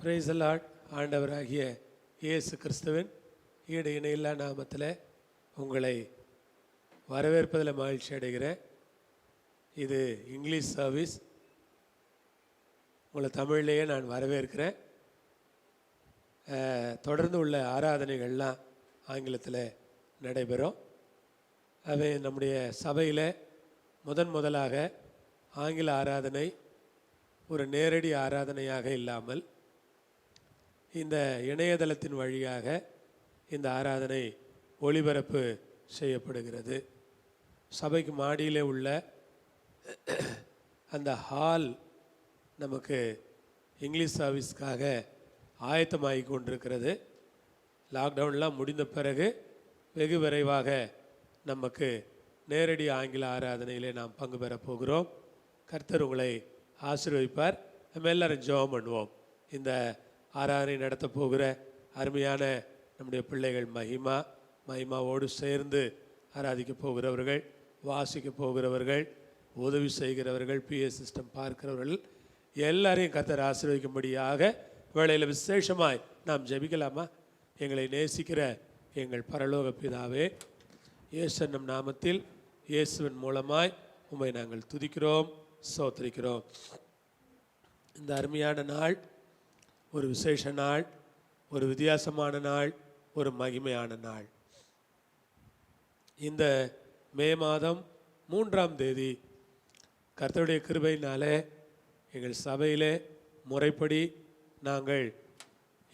Praise the Lord. ஆண்டவராகிய இயேசு கிறிஸ்துவின் ஈடு இணையில்லா நாமத்தில் உங்களை வரவேற்பதில் மகிழ்ச்சி அடைகிறேன். இது இங்கிலீஷ் சர்வீஸ். உங்களை தமிழ்லேயே நான் வரவேற்கிறேன். தொடர்ந்து உள்ள ஆராதனைகள்லாம் ஆங்கிலத்தில் நடைபெறும். அவை நம்முடைய சபையில் முதலாக ஆங்கில ஆராதனை ஒரு நேரடி ஆராதனையாக இல்லாமல் இந்த இணையதளத்தின் வழியாக இந்த ஆராதனை ஒளிபரப்பு செய்யப்படுகிறது. சபைக்கு மாடியில் உள்ள அந்த ஹால் நமக்கு இங்கிலீஷ் சர்வீஸ்க்காக ஆயத்தமாகி கொண்டிருக்கிறது. லாக்டவுன்லாம் முடிந்த பிறகு வெகு விரைவாக நமக்கு நேரடி ஆங்கில ஆராதனையிலே நாம் பங்கு பெறப் போகிறோம். கர்த்தர் உங்களை ஆசீர்வதிப்பார். நம்ம எல்லாரும் ஜெபம் பண்ணுவோம். இந்த ஆராதனை நடத்த போகிற அருமையான நம்முடைய பிள்ளைகள் மகிமாவோடு சேர்ந்து ஆராதிக்க போகிறவர்கள், வாசிக்க போகிறவர்கள், உதவி செய்கிறவர்கள், பிஎஸ் சிஸ்டம் பார்க்கிறவர்கள் எல்லாரையும் கர்த்தர் ஆசீர்வதிக்கும்படியாக வேளையில் விசேஷமாய் நாம் ஜெபிக்கலாமா? எங்களை நேசிக்கிற எங்கள் பரலோக பிதாவே, இயேசு நம் நாமத்தில் இயேசுவின் மூலமாய் உம்மை நாங்கள் துதிக்கிறோம், ஸ்தோத்திரிக்கிறோம். இந்த அருமையான நாள் ஒரு விசேஷ நாள், ஒரு வித்தியாசமான நாள், ஒரு மகிமையான நாள். இந்த மே மாதம் 3ஆம் தேதி கர்த்தருடைய கிருபையினாலே எங்கள் சபையிலே முறைப்படி நாங்கள்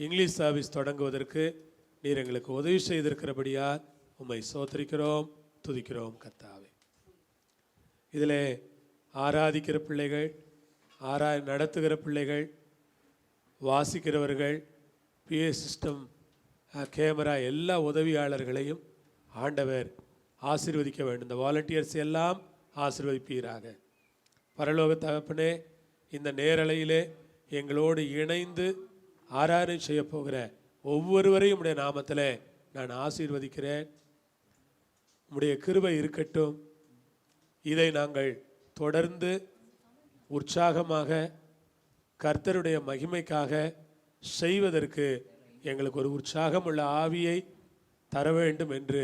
இங்கிலீஷ் சர்வீஸ் தொடங்குவதற்கு நீர் எங்களுக்கு உதவி செய்திருக்கிறபடியால் உம்மை ஸ்தோத்திரிக்கிறோம், துதிக்கிறோம் கர்த்தாவே. இதில் ஆராதிக்கிற பிள்ளைகள், நடத்துகிற பிள்ளைகள், வாசிக்கிறவர்கள், பிஏ சிஸ்டம், கேமரா எல்லா உதவியாளர்களையும் ஆண்டவர் ஆசீர்வதிக்க வேண்டும். இந்த வாலண்டியர்ஸ் எல்லாம் ஆசீர்வதிப்பீராக. பரலோக தகப்பனே, இந்த நேரலையிலே எங்களோடு இணைந்து ஆராதனை செய்ய போகிற ஒவ்வொருவரையும் உடைய நாமத்தில் நான் ஆசீர்வதிக்கிறேன். உம்முடைய கிருபை இருக்கட்டும். இதை நாங்கள் தொடர்ந்து உற்சாகமாக கர்த்தருடைய மகிமைக்காக செய்வதற்கு எங்களுக்கு ஒரு உற்சாகம் உள்ள ஆவியை தர வேண்டும் என்று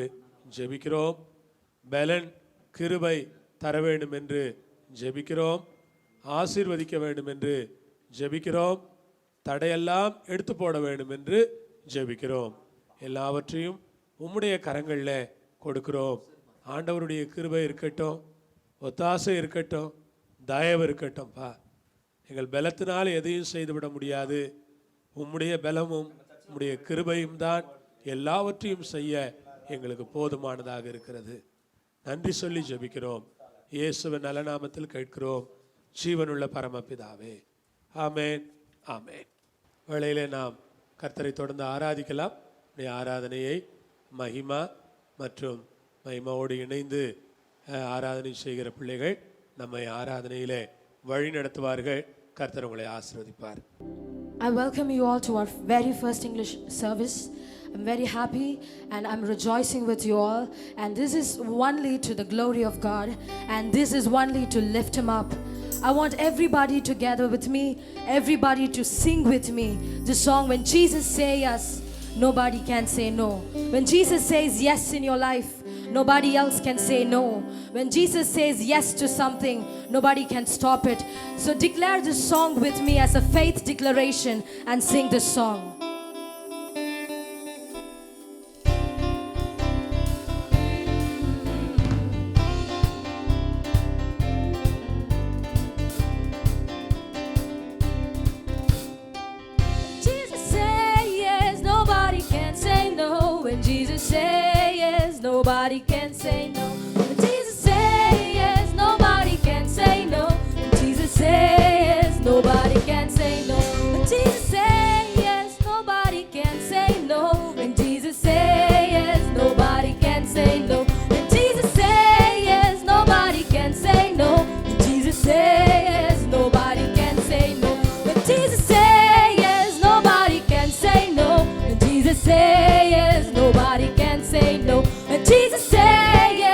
ஜெபிக்கிறோம். பலன் கிருபை தர வேண்டும் என்று ஜெபிக்கிறோம். ஆசீர்வதிக்க வேண்டும் என்று ஜெபிக்கிறோம். தடையெல்லாம் எடுத்து போட வேண்டும் என்று ஜெபிக்கிறோம். எல்லாவற்றையும் உம்முடைய கரங்களில் கொடுக்கிறோம். ஆண்டவருடைய கிருபை இருக்கட்டும், ஒத்தாசை இருக்கட்டும், தயவு இருக்கட்டும்பா. எங்கள் பலத்தினால் எதையும் செய்துவிட முடியாது. உம்முடைய பலமும் உம்முடைய கிருபையும் தான் எல்லாவற்றையும் செய்ய எங்களுக்கு போதுமானதாக இருக்கிறது. நன்றி சொல்லி ஜெபிக்கிறோம். இயேசுவின் நல்ல நாமத்தில் கேட்கிறோம், ஜீவனுள்ள பரமபிதாவே. ஆமேன், ஆமேன். வேளையிலே நாம் கர்த்தரை தொடர்ந்து ஆராதிக்கலாம். ஆராதனையை மகிமா மற்றும் மகிமாவோடு இணைந்து ஆராதனை செய்கிற பிள்ளைகள் நம்மை ஆராதனையிலே வழி நடத்துவார்கள். கர்த்தர் உங்களை ஆசீர்வதிப்பார். I welcome you all to our very first English service. I'm very happy and I'm rejoicing with you all, and this is only to the glory of God, and this is only to lift Him up. I want everybody together with me, everybody to sing with me the song, when Jesus say yes, nobody can say no. When Jesus says yes in your life, nobody else can say no. When Jesus says yes to something, nobody can stop it. So declare this song with me as a faith declaration and sing this song. Jesus say yes, nobody can say no. When Jesus say yes, nobody can say no. When Jesus say yes, nobody can say no. When Jesus say yes, nobody can say no. When Jesus say yes, nobody can say no. When Jesus say yes, nobody can say no. When Jesus say yes, nobody can say no. When Jesus say yes, nobody can say no. When Jesus say yes, nobody can say no. When Jesus say yes, nobody can say no. When Jesus say yes,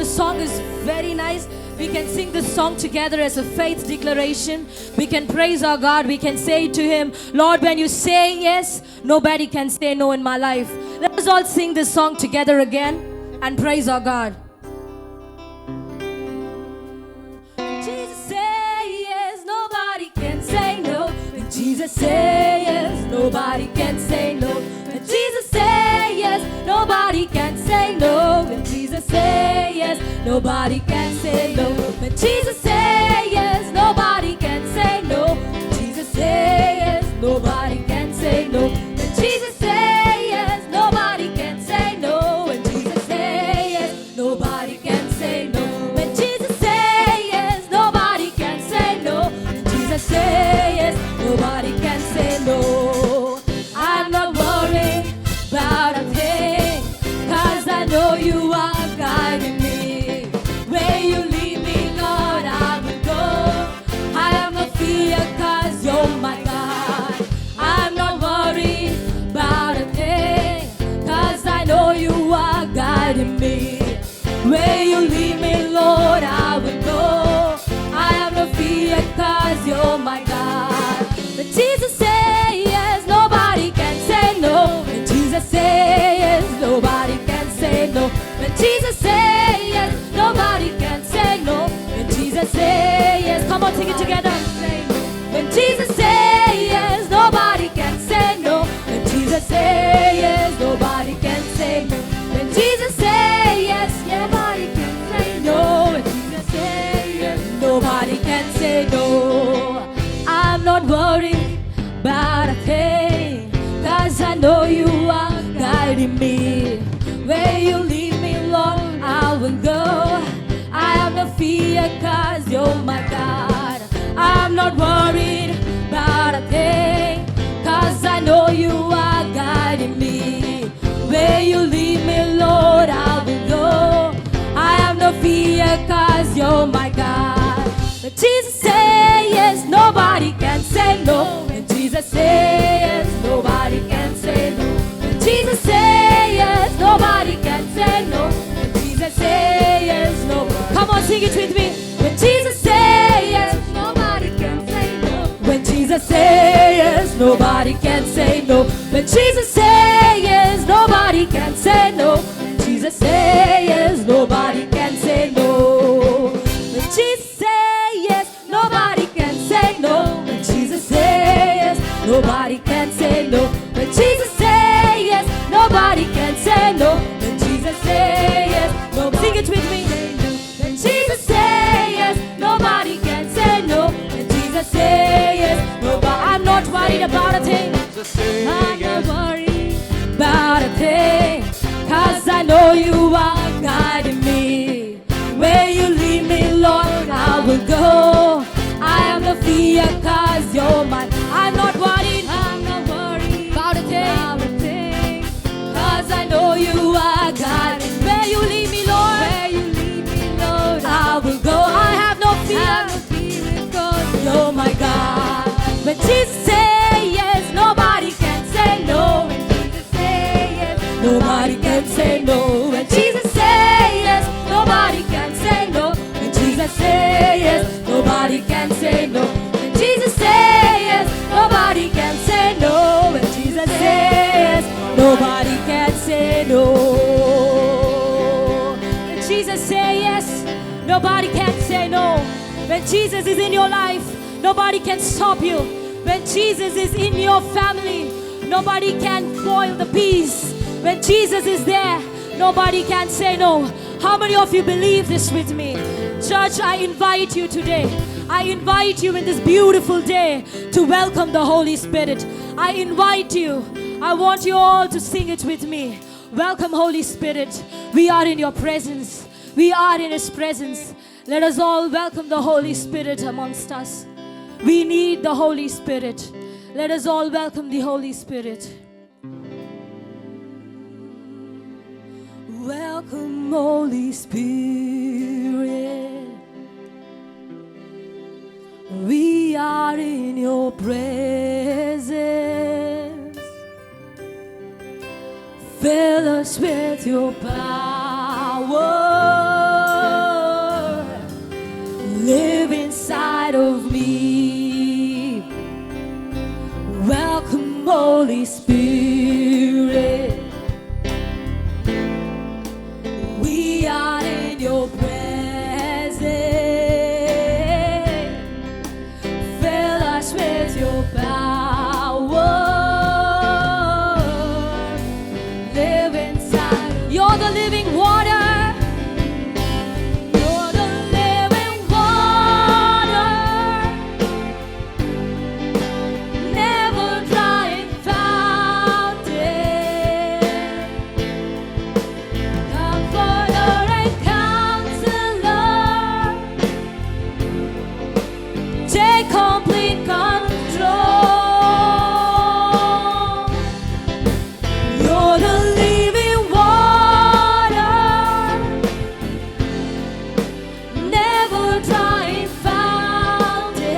song is very nice. We can sing this song together as a faith declaration. We can praise our God. We can say to Him, Lord, when you say yes, nobody can say no in my life. Let us all sing this song together again and praise our God. When Jesus say yes, nobody can say no. When Jesus say yes, nobody can say no. When Jesus say yes, nobody can say no. When Jesus say yes, nobody can say no. When Jesus say yes, nobody can say no. When Jesus say yes, nobody can say no. When Jesus say yes, nobody can say no. When Jesus say yes, nobody can say no. When Jesus say yes, nobody can say no. When Jesus say yes, nobody can say no. I'm not worried about a thing, 'cause I know you are guiding me. Where you lead me, Lord, I will go. I have no fear, 'cause you're my God. I'm not worried about a thing, 'cause I know you are guiding me. Where you lead me, Lord, I will go. I have no fear, 'cause you're my God. But Jesus say yes, nobody can say no. When Jesus say yes, nobody can say no. When Jesus say yes, nobody can say no. When Jesus say yes, come on, sing it together. When Jesus say yes, nobody can say no. When Jesus say yes, nobody can say no. When Jesus say yes, nobody can say no. When Jesus say yes, nobody can say no. I'm not worried about a thing, 'cause I know you are guiding me. Where you lead me, Lord, I will go. I have no fear, 'cause you're my God. I'm not worried about a thing, 'cause I know you are guiding me. Where you lead me, Lord, I will go. I have no fear, 'cause you're my God. When Jesus say yes, nobody can say no. When Jesus say yes, nobody can say no. When Jesus say yes, nobody can say no. When Jesus say yes, no. Come on, sing it with me. When Jesus say yes, nobody can say no. When Jesus say yes, nobody can say no. When Jesus say yes, nobody can say no. When Jesus say yes, nobody can say no. When Jesus say yes, nobody can say no. When Jesus say yes, nobody can say no. When Jesus say yes, nobody can say no. When Jesus say yes, no. Sing it with me. When Jesus say yes, nobody can say no. When Jesus say yes, nobody. I'm not worried about a thing. I'm not worried about a thing, 'cause I know you are guiding me. Where you lead me, Lord, I will go. I have no fear, 'cause you're mine. I'm not worried about a thing, 'cause I know you are God. Where you lead me, Lord, I will go. I have no fear, 'cause you're my God. When Jesus say yes, nobody can say no. When Jesus say yes, nobody can say no. When Jesus say yes, nobody can say no. When Jesus say yes, nobody can say no. When Jesus say yes, nobody can say no. When Jesus say yes, nobody can say no. When Jesus say yes, nobody can say no. When Jesus is in your life, nobody can stop you. When Jesus is in your family, nobody can spoil the peace. When Jesus is there, nobody can say no. How many of you believe this with me? Church, I invite you today. I invite you in this beautiful day to welcome the Holy Spirit. I invite you. I want you all to sing it with me. Welcome, Holy Spirit. We are in your presence. We are in His presence. Let us all welcome the Holy Spirit amongst us. We need the Holy Spirit. Let us all welcome the Holy Spirit. Welcome, Holy Spirit. We are in your presence. Fill us with your power. Spirit. We are in your presence. Fill us with your power. Live inside. You're the living water. You're the living water. Never drying fountain. Comforter and counselor. Take complete control. You're the living water. Never drying fountain.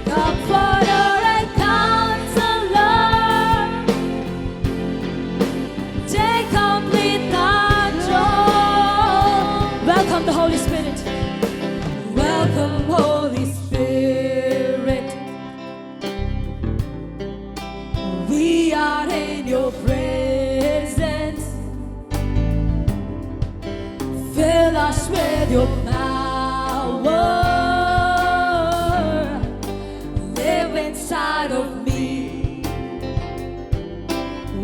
Comforter and counselor. Take complete control. Welcome the Holy Spirit. Welcome, Holy Spirit. We are in your presence. Fill us with your power. Live inside of me.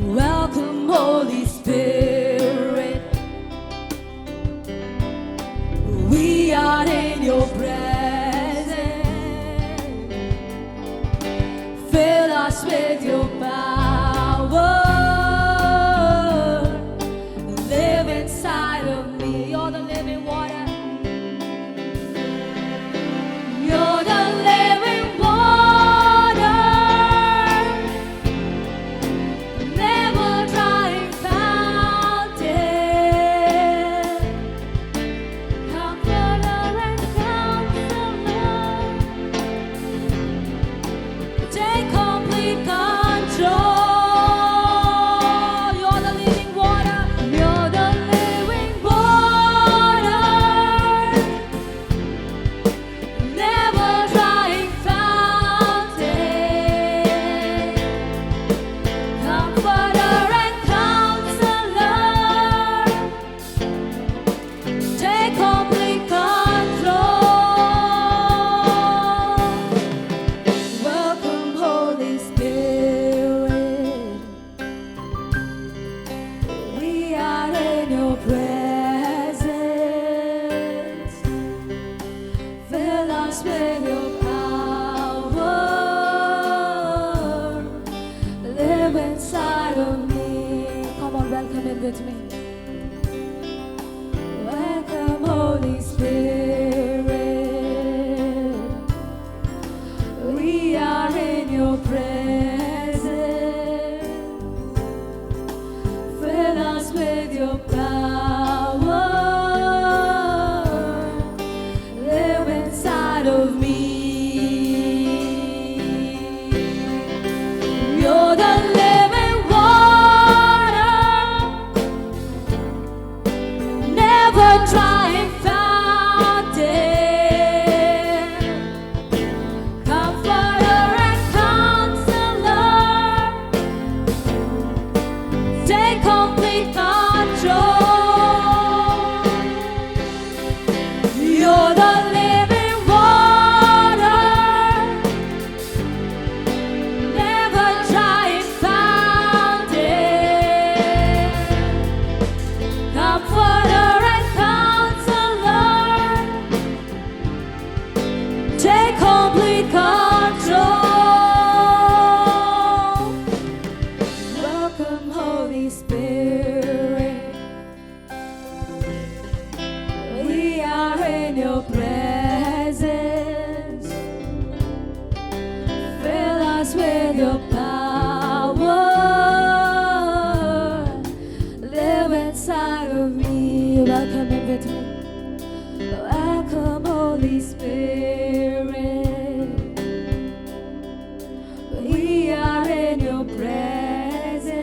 Welcome, Holy Spirit. We are in your presence. Fill us with your power. Live inside of me. You're the living water. You're the living water. Never drying fountain. Comforter and counselor. Take complete control. You're the living water. You're the living water. Never drying fountain. Comforter and counselor. Take complete control. Welcome, Holy Spirit. We are in your presence. Fill us with your power. Live inside of me. Come on, welcome in with me. Welcome, Holy Spirit. We are in your presence. Fill us with your power. Live inside of me. You're the living water. Never drying fountain. Comforter and counselor. Take complete control. You're the living water. Never drying fountain. Comforter and counselor. Take complete control. Welcome, Holy Spirit. We are in your presence. Fill us with your power. Live inside of me. Welcome in with me. Welcome, Holy Spirit. We are in your presence.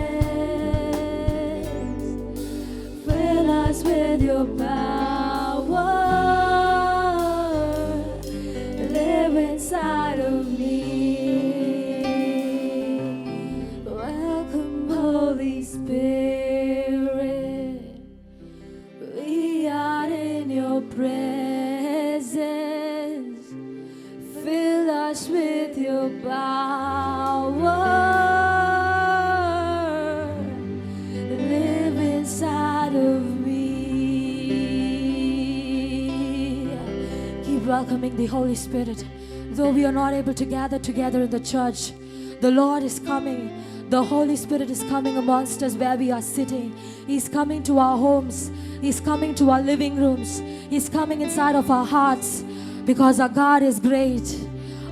Fill us with your power. Live inside of me. power live inside of me. Keep welcoming the Holy Spirit. Though we are not able to gather together in the church, the Lord is coming. The Holy Spirit is coming amongst us where we are sitting. He's coming to our homes. He's coming to our living rooms. He's coming inside of our hearts, because our God is great.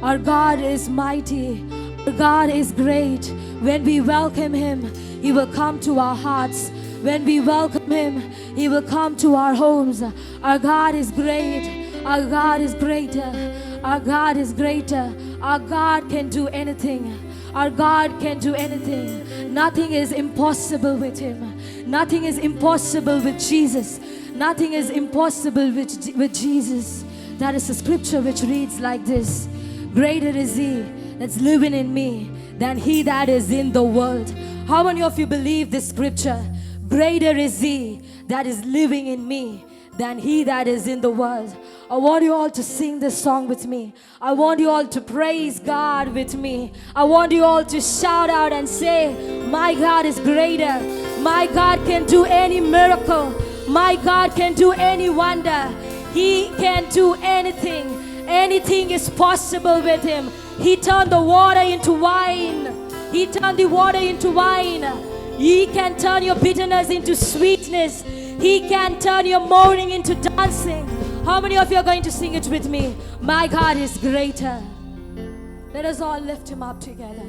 Our God is mighty. Our God is great. When we welcome Him, He will come to our hearts. When we welcome Him, He will come to our homes. Our God is great. Our God is greater. Our God is greater. Our God can do anything. Our God can do anything. Nothing is impossible with Him. Nothing is impossible with Jesus. Nothing is impossible with Jesus. That is a scripture which reads like this: greater is He that's living in me than he that is in the world. How many of you believe this scripture? Greater is He that is living in me than he that is in the world. I want you all to sing this song with me. I want you all to praise God with me. I want you all to shout out and say, my God is greater. My God can do any miracle. My God can do any wonder. He can do anything. Anything is possible with Him. He turned the water into wine. He turned the water into wine. He can turn your bitterness into sweetness. He can turn your mourning into dancing. How many of you are going to sing it with me? My God is greater. Let us all lift Him up together.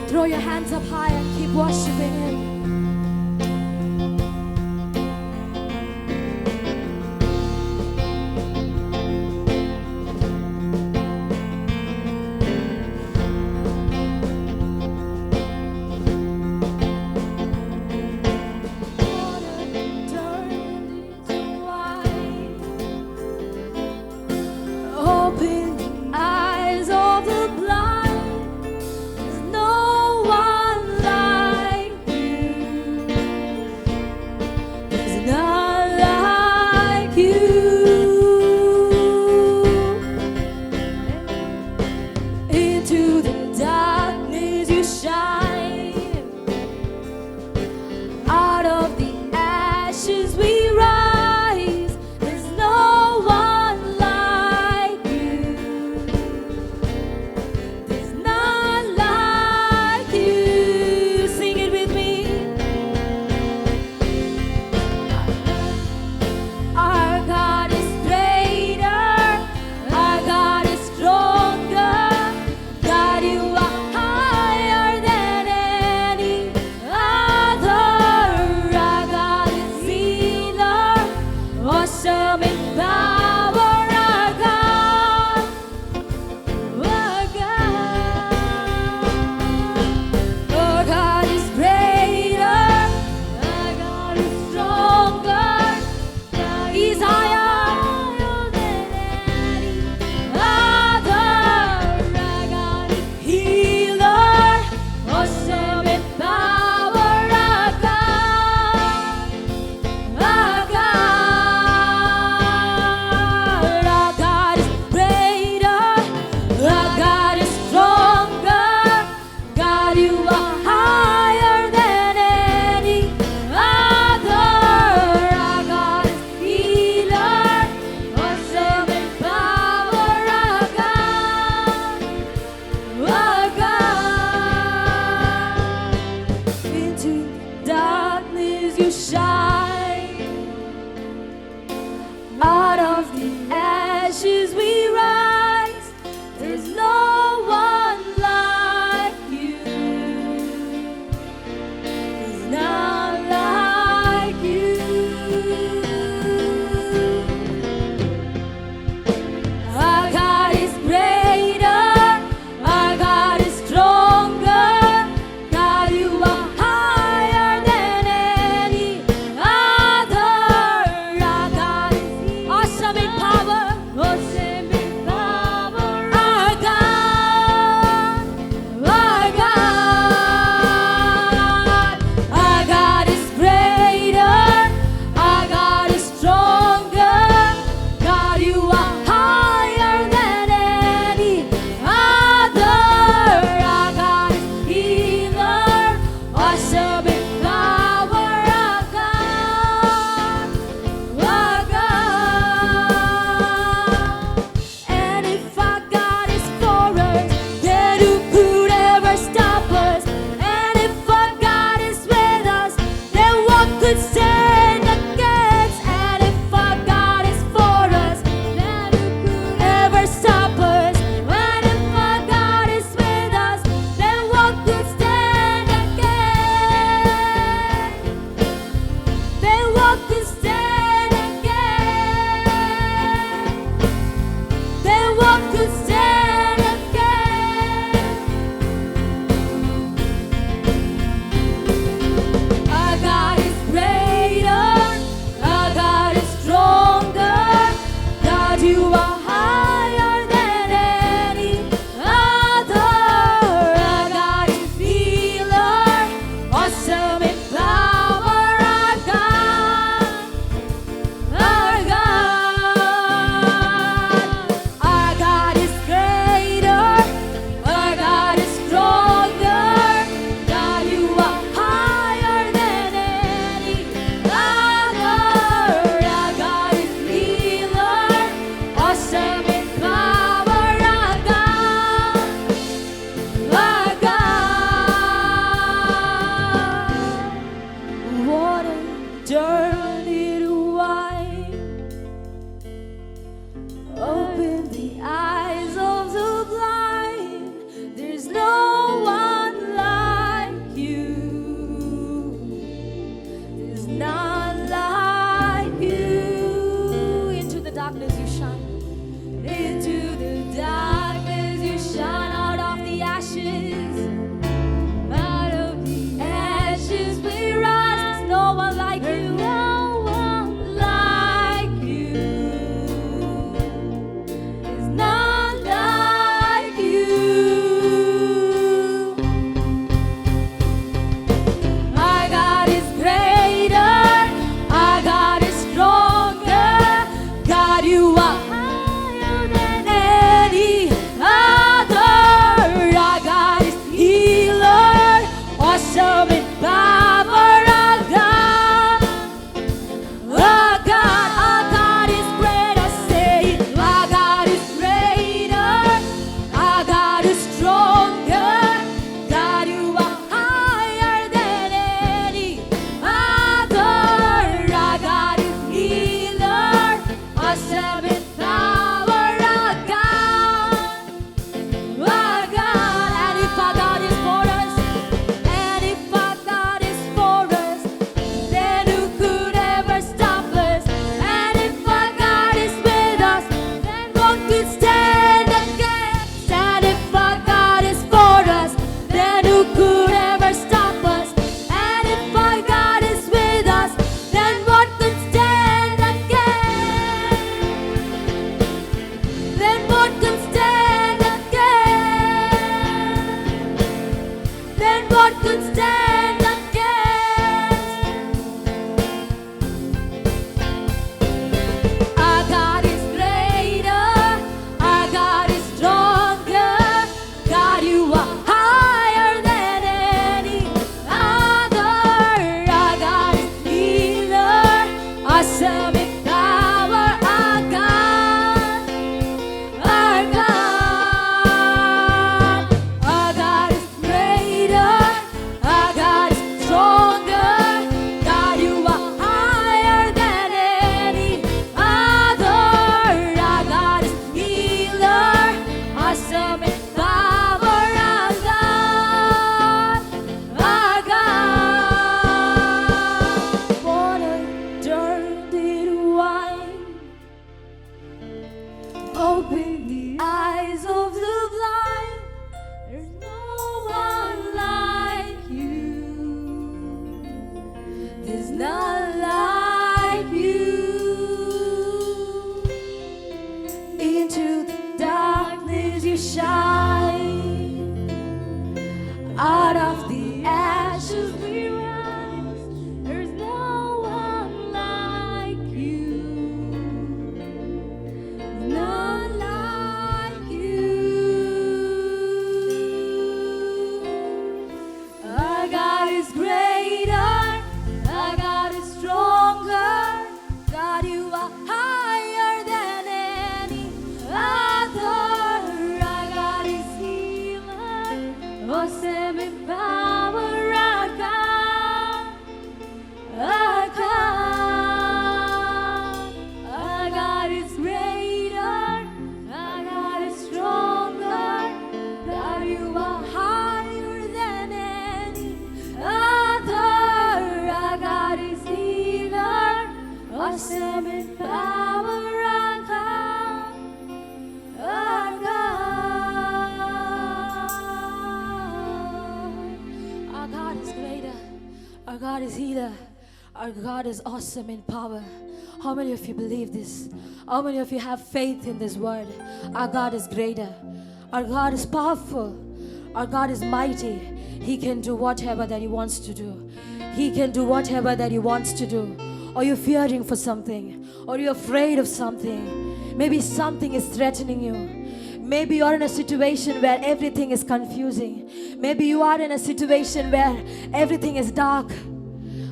Throw your hands up high and keep worshiping Him. Open eyes of the blind. There's no one like You. There's none like you. Into the darkness you shine. Out of the ashes we rise. There's no one like you. None like you. Our God is greater. Our God is stronger. God, you are higher than any other. Our God is healer. Awesome in power. Our God. Our God. Our God is greater. Our God is stronger. God, you are higher than any other. Our God is healer. Awesome in power. Our God. Our God. Our God is greater. Our God is healer. Our God is awesome in power. How many of you believe this? How many of you have faith in this word? Our God is greater. Our God is powerful. Our God is mighty. He can do whatever that He wants to do. He can do whatever that He wants to do. Are you fearing for something? Are you afraid of something? Maybe something is threatening you. Maybe you're in a situation where everything is confusing. Maybe you are in a situation where everything is dark.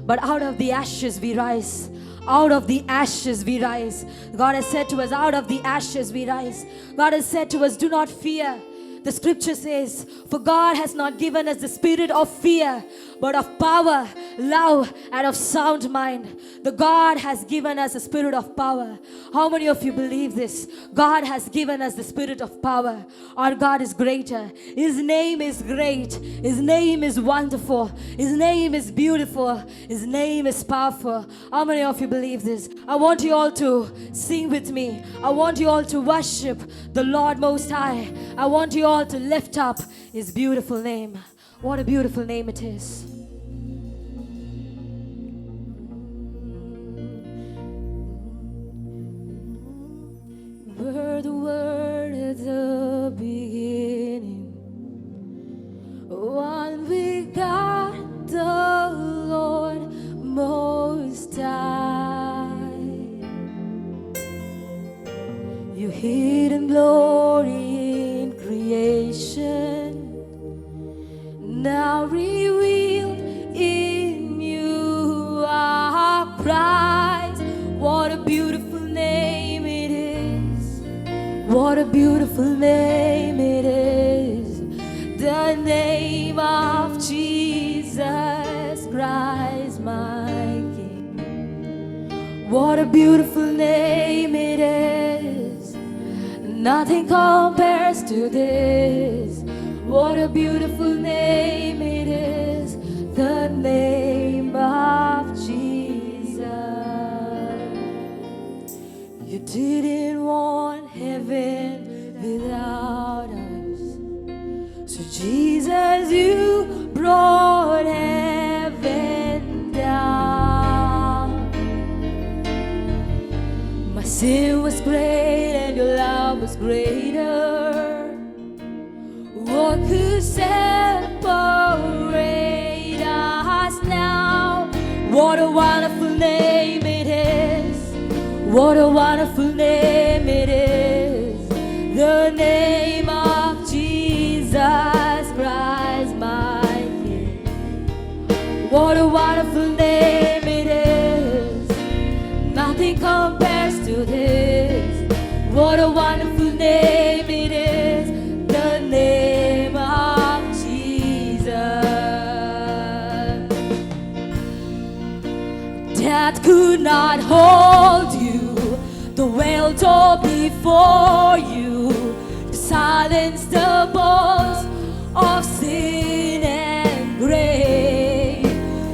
But out of the ashes we rise. Out of the ashes we rise. God has said to us, out of the ashes we rise. God has said to us, do not fear. The scripture says, for God has not given us the spirit of fear, but of power, love, and of sound mind. The God has given us a spirit of power. How many of you believe this? God has given us the spirit of power. Our God is greater. His name is great. His name is wonderful. His name is beautiful. His name is powerful. How many of you believe this? I want you all to sing with me. I want you all to worship the Lord Most High. I want you all to lift up His beautiful name. What a beautiful name it is. Were the word at the beginning, one with God the Lord Most High. Your hidden glory in creation, now revealed in you are Christ. What a beautiful name it is. What a beautiful name it is. The name of Jesus Christ, my King. What a beautiful name it is. Nothing compares to this. What a beautiful name it is. The name of Jesus. You didn't want heaven without us. So Jesus, you brought heaven down. My sin was great and your love was greater. What could separate us now? What a wonderful name it is. What a wonderful name it is. The name of Jesus Christ, my King. What a wonderful name it is. Nothing compares to this. What a wonderful name it is. The name of Jesus. Death could not hold you. The veil tore before you to silence the boast of sin and grave.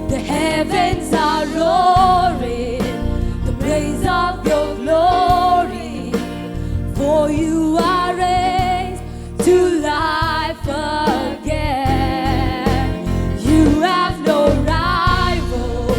The heavens are roaring the praise of your glory. For you are raised to life again. You have no rival.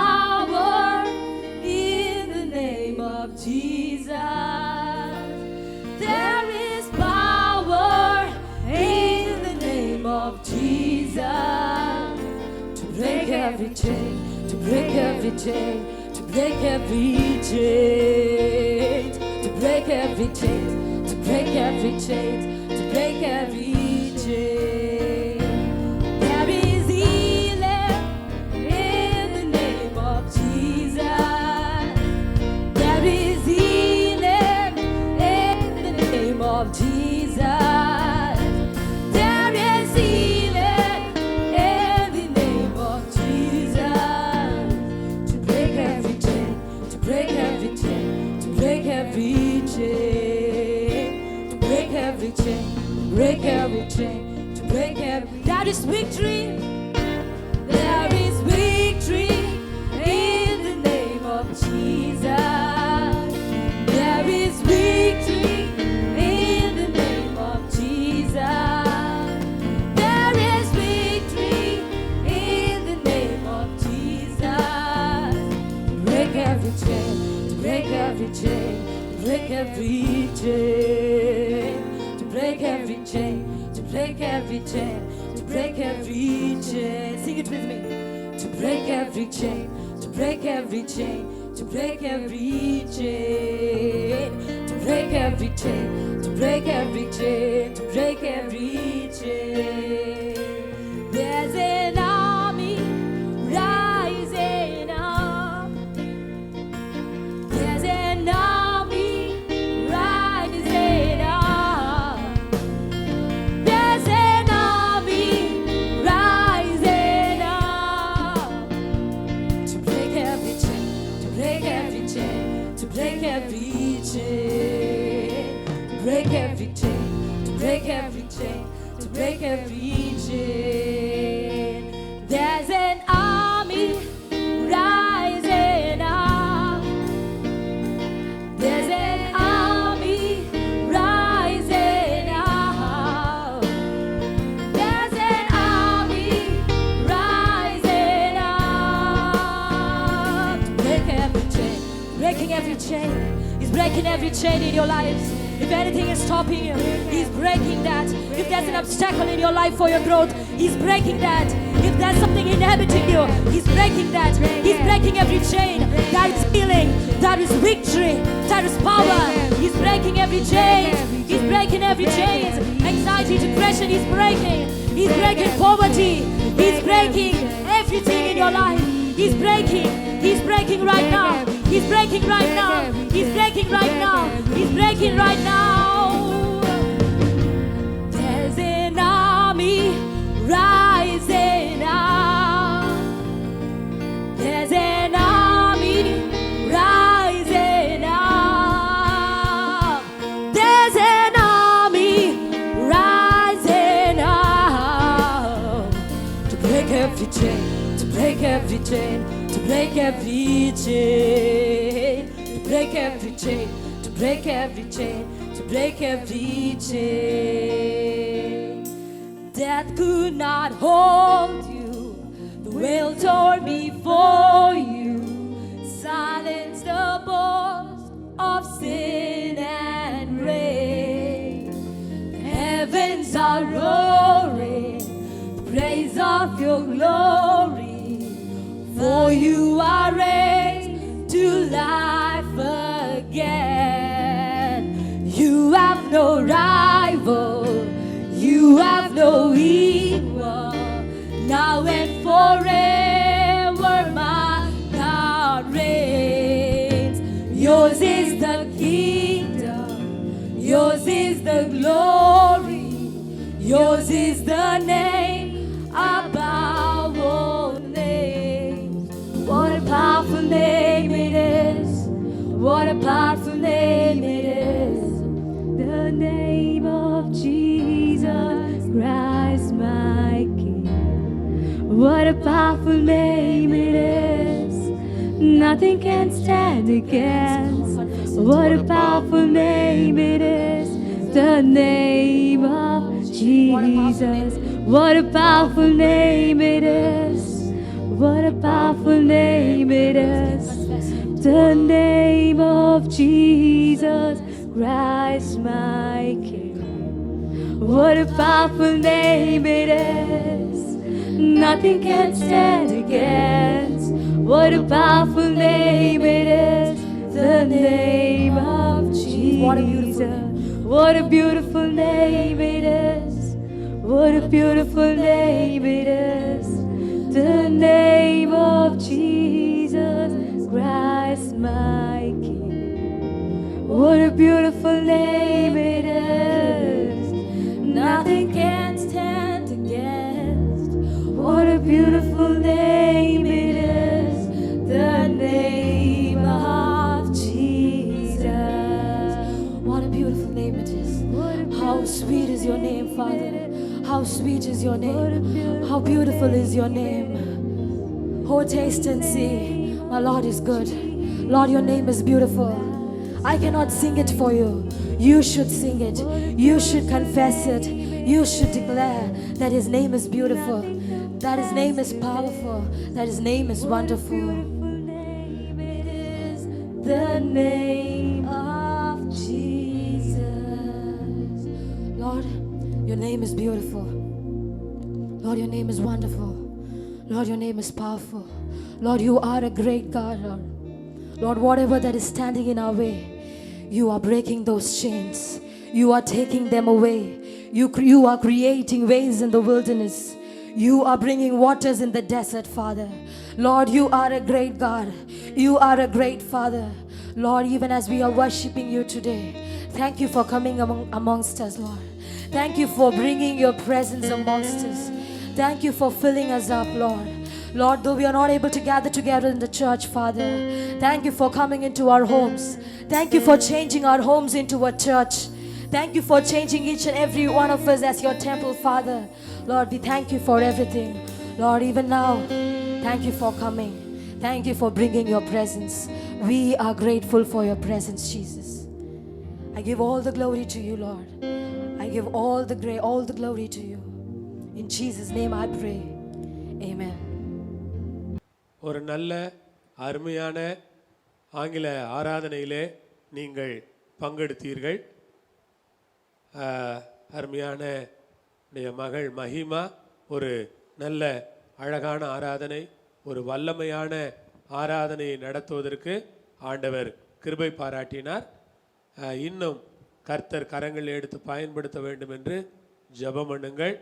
power in the name of Jesus. There is power in the name of Jesus to break every chain, to break every chain, to break every chain, to break every chain, to break every chain, to break every chain. There is healing in the name of Jesus. There is healing in the name of Jesus. There is healing in the name of Jesus to break every chain, to break every chain, to break every chain, to break every chain, break every chain, to break every. That is victory. There is victory in the name of Jesus. There is victory in the name of Jesus. There is victory in the name of Jesus. To break every chain, to break every chain, to break every chain, to break every chain, to break every chain, to break every chain. Sing it with me. To break every chain, to break every chain, to break every chain, to break every chain, to break every chain, to break every chain. There's an army rising up. There's an army rising up. There's an army rising up to break every chain, to break every chain, to break every chain, to break every chain, to break every chain, to break every chain. There's an army rising up. There's an army rising up. There's an army rising up to break every chain, breaking every chain. He's breaking every chain in your lives. If anything is stopping you, He's breaking that. If there's an obstacle in your life for your growth, He's breaking that. If there's something inhibiting you, He's breaking that. He's breaking every chain. That is healing. That is victory. That is power. He's breaking every chain. He's breaking every chain. Anxiety, depression, He's breaking. He's breaking poverty. He's breaking everything in your life. He's breaking. He's breaking right now. He's breaking right now. He's breaking right now. He's breaking right now. There's an army rising up. There's an army rising up. There's an army rising up to break every chain, to break every chain, to break every chain, to break every chain, to break every chain, to break every chain. Death could not hold you, the veil tore before you, silence the boast of sin and grave. The heavens are roaring, the praise of your glory, for you are raised to life again. You have no rival, you have no equal, now and forever my God reigns. Yours is the kingdom, yours is the glory, yours is the name above all names. What a powerful name it is, what a powerful name it is. The name of Jesus Christ my King. What a powerful name it is, nothing can stand against. What a powerful name it is, the name of Jesus. What a powerful name it is, What a powerful name it is. Confess it. The name of Jesus Christ, my King. What a powerful name it is. Nothing can stand against. What a powerful name it is. The name of Jesus. What a beautiful name. What a beautiful name it is. What a beautiful name it is. The name of Jesus Christ, my King. What a beautiful name it is. Nothing can stand against. What a beautiful name it is. The name of Jesus. What a beautiful name it is. How sweet is your name, Father. How sweet is your name. How beautiful is your name. Oh, taste and see. My Lord is good. Lord, your name is beautiful. I cannot sing it for you. You should sing it. You should confess it. You should declare that His name is beautiful, that His name is powerful, that His name is wonderful. The name of Jesus. Lord, your name is beautiful. Lord, your name is wonderful. Lord, your name is powerful. Lord, you are a great God, Lord. Lord, whatever that is standing in our way, you are breaking those chains. You are taking them away. You are creating ways in the wilderness. You are bringing waters in the desert, Father. Lord, you are a great God. You are a great Father. Lord, even as we are worshiping you today, thank you for coming amongst us, Lord. Thank you for bringing your presence amongst us. Thank you for filling us up, Lord. Lord, though we are not able to gather together in the church, Father, thank you for coming into our homes. Thank you for changing our homes into a church. Thank you for changing each and every one of us as your temple, Father. Lord, we thank you for everything. Lord, even now, thank you for coming. Thank you for bringing your presence. We are grateful for your presence, Jesus. I give all the glory to you, Lord. I give all the glory to you. In Jesus' name I pray. Amen. ஒரு நல்ல அருமையான ஆங்கில ஆராதனையிலே நீங்கள் பங்கெடுத்தீர்கள். அருமையான உடைய மகள் மகிமா ஒரு நல்ல அழகான ஆராதனை, ஒரு வல்லமையான ஆராதனையை நடத்துவதற்கு ஆண்டவர் கிருபை பாராட்டினார். இன்னும் கர்த்தர் கரங்களை எடுத்து பயன்படுத்த வேண்டும் என்று ஜெபம் பண்ணுங்கள்.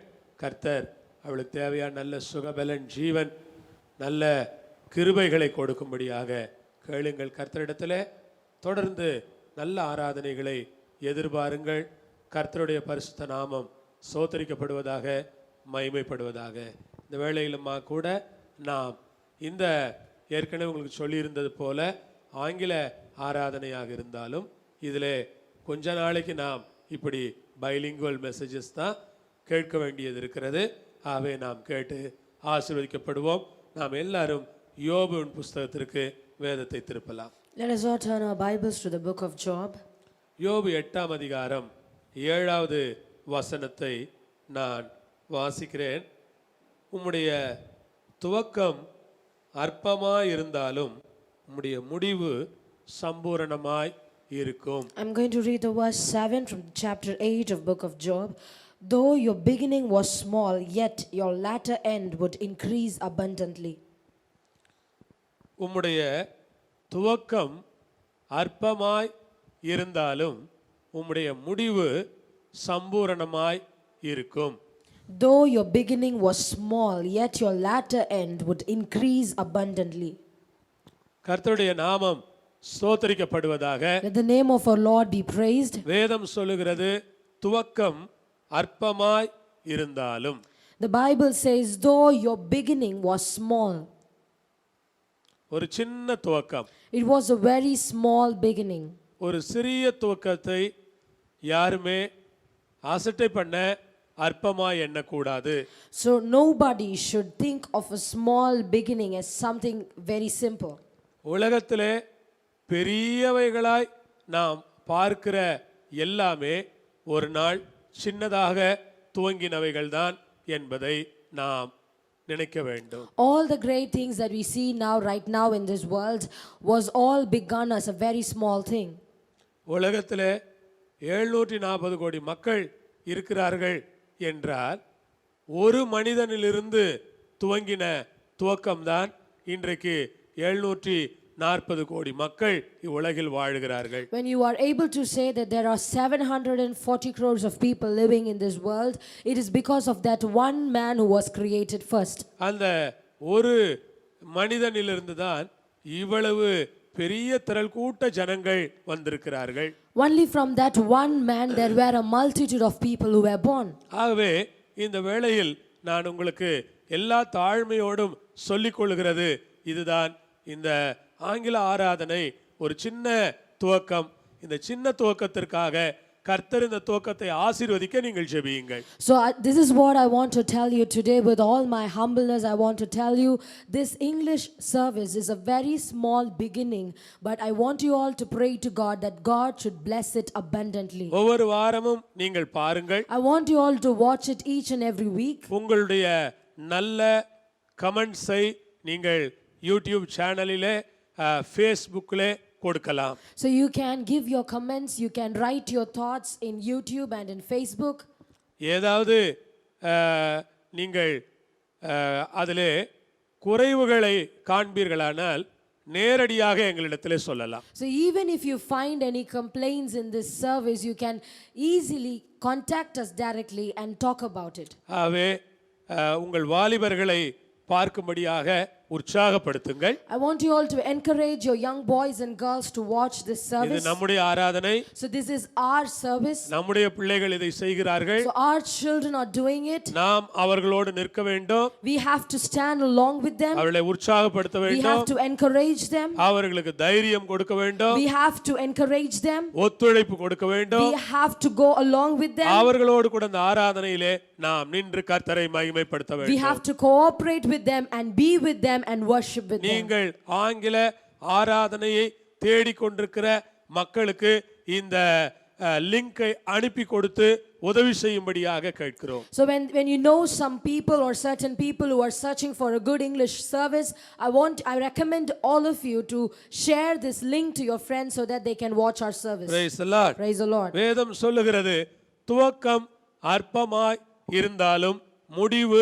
கர்த்தர் அவளுக்கு தேவையான நல்ல சுகபலன், ஜீவன், நல்ல கிருபைகளை கொடுக்கும்படியாக கேளுங்கள். கர்த்தரிடத்தில் தொடர்ந்து நல்ல ஆராதனைகளை எதிர்பாருங்கள். கர்த்தருடைய பரிசுத்த நாமம் சோத்தரிக்கப்படுவதாக, மகிமைப்படுவதாக. இந்த வேளையிலுமா கூட நாம் இந்த ஏற்கனவே உங்களுக்கு சொல்லியிருந்தது போல ஆங்கில ஆராதனையாக இருந்தாலும் இதில் கொஞ்ச நாளைக்கு நாம் இப்படி பைலிங்குவல் மெசேஜஸ் தான் கேட்க வேண்டியது இருக்கிறது. ஆகவே நாம் கேட்டு ஆசீர்வதிக்கப்படுவோம். நாம் எல்லாரும் யோபுவின் புஸ்தகத்திற்கு வேதத்தை திருப்பலாம். Let us all turn our Bibles to the book of Job. யோபு 8ஆம் அதிகாரம் 7வது வசனத்தை நான் வாசிக்கிறேன். உம்முடைய துவக்கம் அற்பமாய் இருந்தாலும் உம்முடைய முடிவு சம்பூரணமாய் இருக்கும். I'm going to read the verse 7 from chapter 8 of book of Job. Though your beginning was small, yet your latter end would increase abundantly. உம்முடைய துவக்கம் அற்பமாய் இருந்தாலும் உம்முடைய முடிவு சம்பூரணமாய் இருக்கும். Though your beginning was small, yet your latter end would increase abundantly. கர்த்தருடைய நாமம் ஸ்தோத்திரிக்கப்படுவதாக. Let the name of our Lord be praised. வேதம் சொல்லுகிறது துவக்கம் அற்பமாய் இருந்தாலும். The Bible says, though your beginning was small. ஒரு சின்ன துவக்கம். It was a very small beginning. ஒரு சிறிய துவக்கத்தை யாருமே அசட்டை பண்ண அற்பமாய் எண்ணக்கூடாது. So nobody should think of a small beginning as something very simple. உலகத்திலே பெரியவைகளாய் நாம் பார்க்கிற எல்லாமே ஒரு நாள் சின்னதாக துவங்கினவைகள் தான் என்பதை நாம் நினைக்க வேண்டும். All the great things that we see now, right now in this world, was all begun as a very small thing. உலகத்திலே 740 கோடி மக்கள் இருக்கிறார்கள் என்றால் ஒரு மனிதனிலிருந்து துவங்கின துவக்கம்தான் இன்றைக்கு 740 கோடி மக்கள் இவ்வுலகில் வாழுகிறார்கள். When you are able to say that there are 740 crores of people living in this world, it is because of that one man who was created first. அந்த ஒரு மனிதனிலிருந்து தான் இவ்வளவு பெரிய திரள் கூட்ட ஜனங்கள் வந்திருக்கிறார்கள். Only from that one man there were a multitude of people who were born. ஆகவே இந்த வேளையில் நான் உங்களுக்கு எல்லா தாழ்மையோடும் சொல்லிக் கொள்கிறது இதுதான். இந்த ஆங்கில ஆராதனை ஒரு சின்ன துவக்கம். இந்த சின்ன துவக்கத்திற்காக கர்த்தர் இந்த துவக்கத்தை ஆசீர்வதிக்க நீங்கள் ஜெபியுங்கள். So this is what I want to tell you today. With all my humbleness, I want to tell you this English service is a very small beginning, but I want you all to pray to God that God should bless it abundantly. ஒவ்வொரு வாரமும் நீங்கள் பாருங்கள். I want you all to watch it each and every week. உங்களுடைய நல்ல கமெண்ட்ஸை நீங்கள் YouTube சேனலிலே ஃபேஸ்புக்கிலே கொடுக்கலாம். So you can give your comments, you can write your thoughts in YouTube and in Facebook. ஏதாவது நீங்கள் அதிலே குறைவுகளை காண்பீர்களானால் நேரடியாக எங்களிடத்திலே சொல்லலாம். So even if you find any complaints in this service, you can easily contact us directly and talk about it. ஆகவே உங்கள் வாலிபர்களை பார்க்கும்படியாக உற்சாகப்படுத்துங்கள். I want you all to encourage your young boys and girls to watch this இது service. நம்முடைய ஆராதனை. So this is our service. நம்முடைய பிள்ளைகள் இதை செய்கிறார்கள். So our children are doing it. நாம் அவர்களோடு நிற்க வேண்டும். We have to stand along with them. அவர்களை உற்சாகப்படுத்த We வேண்டும். have to encourage them. அவர்களுக்கு தைரியம் கொடுக்க வேண்டும். We have to encourage them. ஒத்துழைப்பு கொடுக்க வேண்டும். We have to go along with them. அவர்களோடு கூட இந்த ஆராதனையிலே நாம் நின்று கர்த்தரை மகிமைப்படுத்த We வேண்டும். have to cooperate with them and be with them and worship with them. நீங்கள் ஆங்கில ஆராதனையை தேடிக்கொண்டிருக்கிற மக்களுக்கு இந்த லிங்கை அனுப்பி கொடுத்து உதவி செய்யும்படியாக கேட்கிறோம். So when you know some people or certain people who are searching for a good English service, I recommend all of you to share this link to your friends so that they can watch our service. Praise the Lord. Praise the Lord. வேதம் சொல்லுகிறது துவக்கம் அற்பமாய் இருந்தாலும் முடிவு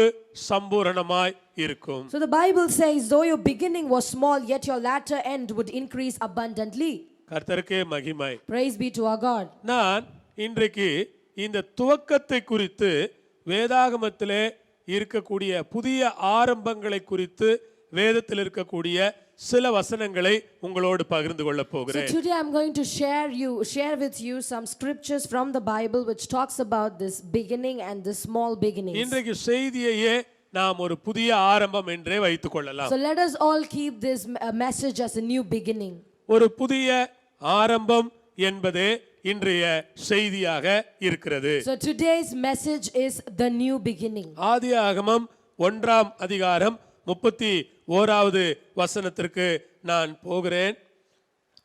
சம்பூரணமாய் இருக்கும். So the Bible says, though your beginning was small, yet your latter end would increase abundantly. கர்த்தருக்கே மகிமை. Praise be to our God. நான் இன்றைக்கு இந்த துவக்கத்தை குறித்து வேதாகமத்திலே இருக்கக்கூடிய புதிய ஆரம்பங்களை குறித்து வேதத்தில் இருக்கக்கூடிய சில வசனங்களை உங்களோடு பகிர்ந்து கொள்ள போகிறேன். So today I'm going to share with you some scriptures from the Bible which talks about this beginning and the small beginnings. இன்றைக்கு செய்தியையே நாம் ஒரு புதிய ஆரம்பம் என்றே வைத்துக் கொள்ளலாம். So let us all keep this message as a new beginning. ஒரு புதிய ஆரம்பம் என்பதே இன்றைய செய்தியாக இருக்கிறது. So today's message is the new beginning. ஆதியாகமம் 1ஆம் அதிகாரம் 31வது வசனத்திற்கு நான் போகிறேன்.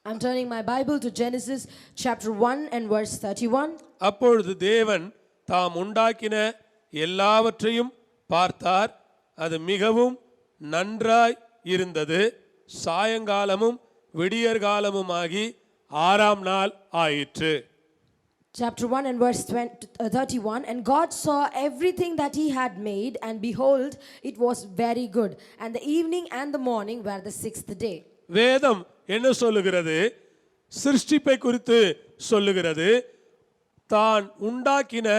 I'm turning my Bible to Genesis chapter 1 and verse 31. அப்பொழுது தேவன் தாம் உண்டாக்கின எல்லாவற்றையும் பார்த்தார், அது மிகவும் நன்றாய் இருந்தது. சாயங்காலமும் விடியற்காலமுமாகி 6ஆம் நாள் ஆயிற்று. Chapter 1 and verse 31. And God saw everything that he had made, and behold, it was very good. And the evening and the morning were the 6th day. வேதம் என்ன சொல்லுகிறது? சிருஷ்டிப்பை குறித்து சொல்லுகிறது. தான் உண்டாக்கின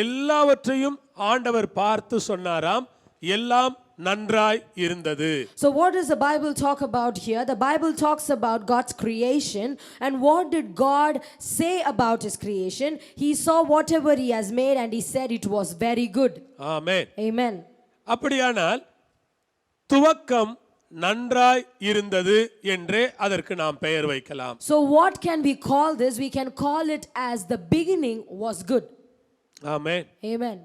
எல்லாவற்றையும் ஆண்டவர் பார்த்து சொன்னாராம், எல்லாம் நன்றாய் இருந்தது. So what does the Bible talk about here? The Bible talks about God's creation, and what did God say about his creation? He saw whatever he has made and he said it was very good. Amen. Amen. அப்படியானால் துவக்கம் நன்றாய் இருந்தது என்றே அதற்கு நாம் பெயர் வைக்கலாம். So what can we call this? We can call it as the beginning was good. Amen. Amen.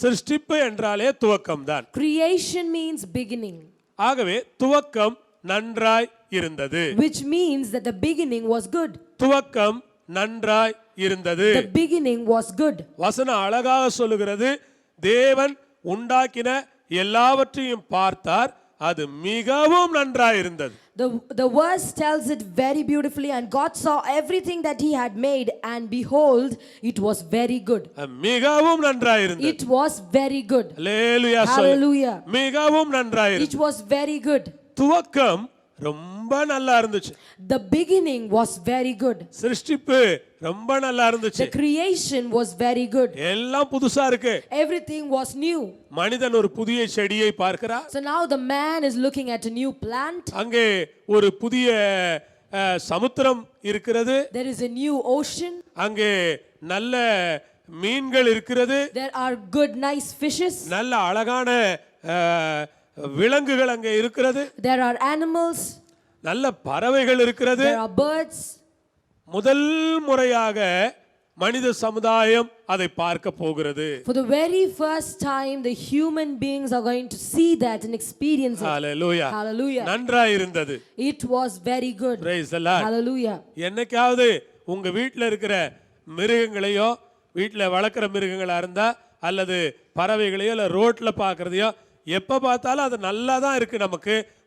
சிருஷ்டிப்பு என்றாலே துவக்கம் தான். Creation means beginning. ஆகவே துவக்கம் நன்றாய் இருந்தது. Which means that the beginning was good. துவக்கம் நன்றாய் இருந்தது. The beginning was good. வசனம் அழகாக சொல்லுகிறது, தேவன் உண்டாக்கின எல்லாவற்றையும் பார்த்தார், அது மிகவும் நன்றாயிருந்தது. The verse tells it very beautifully, and God saw everything that he had made, and behold, it was very good. மிகவும் நன்றாயிருந்தது. It was very good. அல்லேலூயா சொல்லு. Hallelujah. மிகவும் நன்றாயிருந்தது. It was very good. துவக்கம் ரொம்ப நல்லா இருந்துச்சு. The beginning was very good. சிருஷ்டிப்பு ரொம்ப நல்லா இருந்துச்சு. The creation was very good. எல்லாம் புதுசா இருக்கு. Everything was new. மனிதன் ஒரு புதிய செடியை பார்க்கிறார். So now the man is looking at a new plant. அங்கே ஒரு புதிய சமுத்திரம் இருக்கிறது. There is a new ocean. அங்கே நல்ல மீன்கள் இருக்கிறது. There are good nice fishes. நல்ல அழகான விலங்குகள் அங்கே இருக்கிறது. There are animals. நல்ல பறவைகள் இருக்கிறது. There are birds. முதல் முறையாக மனித சமுதாயம் அதை பார்க்க போகிறது. For the very first time the human beings are going to see that and experience it. Hallelujah. Hallelujah. நன்றாய் இருந்தது. It was very good. Praise the Lord. Hallelujah. என்னைக்காவது உங்க வீட்டில் இருக்கிற மிருகங்களையோ, வீட்டில் வளர்க்குற மிருகங்களா இருந்தா அல்லது பறவைகளையோ இல்லை ரோட்ல பார்க்கறதையோ எப்ப பார்த்தாலும் அது நல்லா தான் இருக்கு.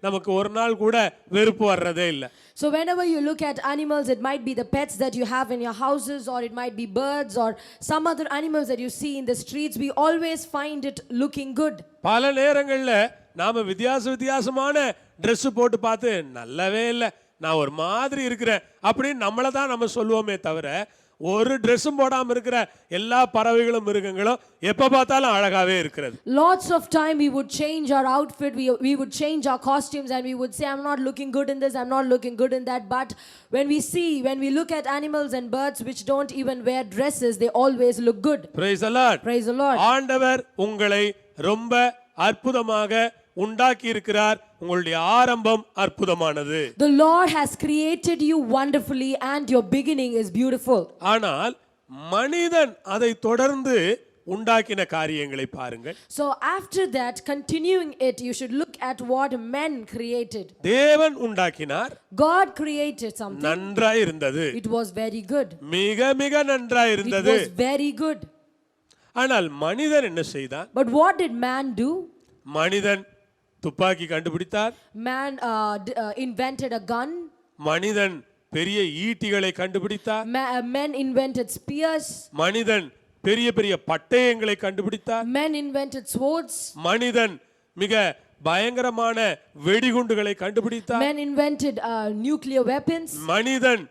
நமக்கு ஒரு நாள் கூட வெறுப்பு வர்றதே இல்லை. So whenever you look at animals, it might be the pets that you have in your houses, or it might be birds or some other animals that you see in the streets, we always find it looking good. பல நேரங்கள்ல நாம வித்தியாசமான Dress போட்டு பார்த்து நல்லாவே இல்லை, நான் ஒரு மாதிரி இருக்கிறேன் அப்படின்னு நம்மளை தான் நம்ம சொல்லுவோமே தவிர, ஒரு ட்ரெஸ்ஸும் போடாம இருக்கிற எல்லா பறவைகளும் மிருகங்களும் எப்ப பார்த்தாலும் அழகாவே இருக்கிறது. Lots of time we would change our outfit, we would change our costumes, and we would say I'm not looking good in this, I'm not looking good in that. But when we look at animals and birds which don't even wear dresses, they always look good. Praise the Lord. Praise the Lord. ஆண்டவர் உங்களை ரொம்ப அற்புதமாக உண்டாக்கி இருக்கிறார். உங்களுடைய ஆரம்பம் அற்புதமானது. The Lord has created you wonderfully and your beginning is beautiful. ஆனால் மனிதன் அதை தொடர்ந்து உண்டாக்கின காரியங்களை பாருங்கள். So after that, continuing it, you should look at what men created. தேவன் உண்டாக்கினார். God created something. நன்றாய் இருந்தது. It was very good. மிக மிக நன்றாய் இருந்தது. It was very good. ஆனால் மனிதன் என்ன செய்தான்? But what did man do? மனிதன் துப்பாக்கி கண்டுபிடித்தார். Man invented a gun. மனிதன் பெரிய ஈட்டிகளை கண்டுபிடித்தார். Men invented spears. மனிதன் பெரிய பெரிய பட்டயங்களை கண்டுபிடித்தார். Men invented swords. மனிதன் மிக பயங்கரமான வெடிகுண்டுகளை கண்டுபிடித்தார். Men invented nuclear weapons. மனிதன்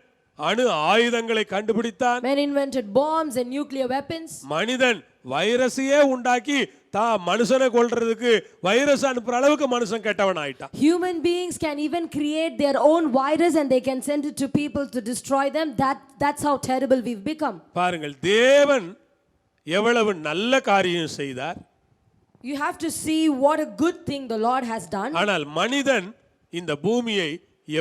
அணு ஆயுதங்களை கண்டுபிடித்தான். Men invented bombs and nuclear weapons. மனிதன் வைரஸையே உண்டாக்கி மனுஷனை கொல்றதுக்கு வைரஸ் அனுப்புற அளவுக்கு மனுஷன் கெட்டவன் ஆயிட்டான். Human beings can even create their own virus and they can send it to people to destroy them. That's how terrible we've become. பாருங்கள், தேவன் எவ்வளவு நல்ல காரியம் செய்தார். You have to see what a good thing the Lord has done. ஆனால் மனிதன் இந்த பூமியை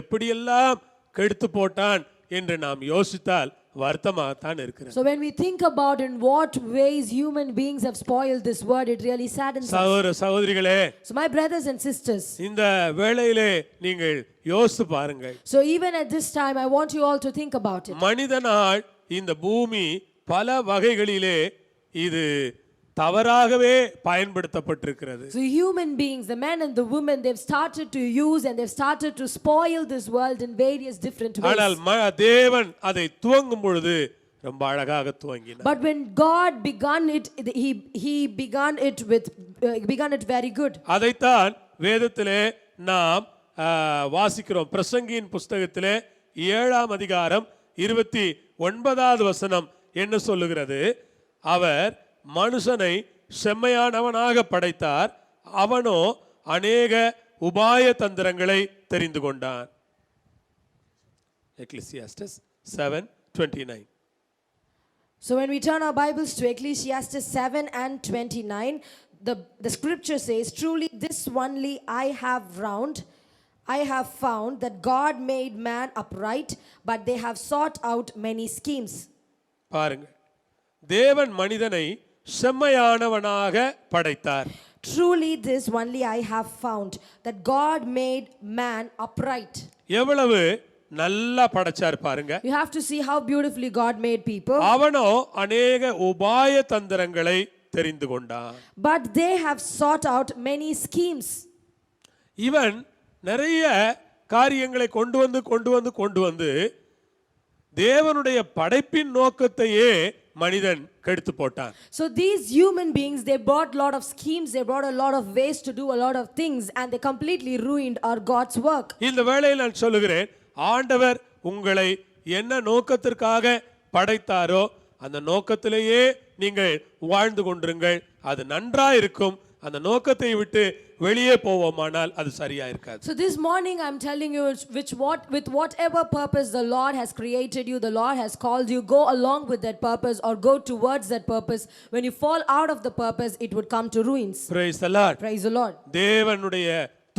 எப்படியெல்லாம் கெடுத்து போட்டான் என்று நாம் யோசித்தால் வருத்தமாகத்தான் இருக்கிறது. So when we think about in what ways human beings have spoiled this world, it really saddens us. சகோதரிகளே, So my brothers and sisters, இந்த வேளையிலே நீங்கள் யோசித்து பாருங்கள். so even at this time I want you all to think about it. மனிதனால் இந்த பூமி பல வகைகளிலே இது தவறாகவே பயன்படுத்தப்பட்டிருக்கிறது. So human beings, the men and the women, they've started to use and they've started to spoil this world in various different ways. ஆனால் தேவன் அதை துவங்கும் பொழுது ரொம்ப அழகாக துவங்கினார். But when God began it, he began it very good. அதைத்தான் வேதத்திலே நாம் வாசிக்கிறோம். பிரசங்கியின் புஸ்தகத்திலே 7ஆம் அதிகாரம் 29வது வசனம் என்ன சொல்லுகிறது? அவர் மனுஷனை செம்மையானவனாக படைத்தார், அவனோ அநேக உபாய தந்திரங்களை தெரிந்து கொண்டான். Ecclesiastes 7:29. So when we turn our Bibles to Ecclesiastes 7 and 29, the scripture says, truly this only I have found that God made man upright, but they have sought out many schemes. பாருங்க, தேவன் மனிதனை செம்மையானவனாக படைத்தார். Truly this only I have found that God made man upright. எவ்வளவு நல்லா படைச்சார் பாருங்க. You have to see how beautifully God made people. அவனோ அநேக உபாய தந்திரங்களை தெரிந்து கொண்டான். But they have sought out many schemes. இவன் நிறைய காரியங்களை கொண்டு வந்து தேவனுடைய படைப்பின் நோக்கத்தையே மனிதன் கெடுத்து போட்டான். So these human beings, they brought a lot of schemes, they brought a lot of ways to do a lot of things, and they completely ruined our God's work. இந்த வேளையில் நான் சொல்லுகிறேன், ஆண்டவர் உங்களை என்ன நோக்கத்திற்காக படைத்தாரோ அந்த நோக்கத்திலேயே நீங்கள் வாழ்ந்து கொண்டிருங்கள். அது நன்றாய் இருக்கும். அந்த நோக்கத்தை விட்டு வெளியே போவோமானால் அது சரியா இருக்காது. So this morning I'm telling you, with whatever purpose the Lord has created you, the Lord has called you, go along with that purpose or go towards that purpose. When you fall out of the purpose, it would come to ruins. Praise the Lord. Praise the Lord. தேவனுடைய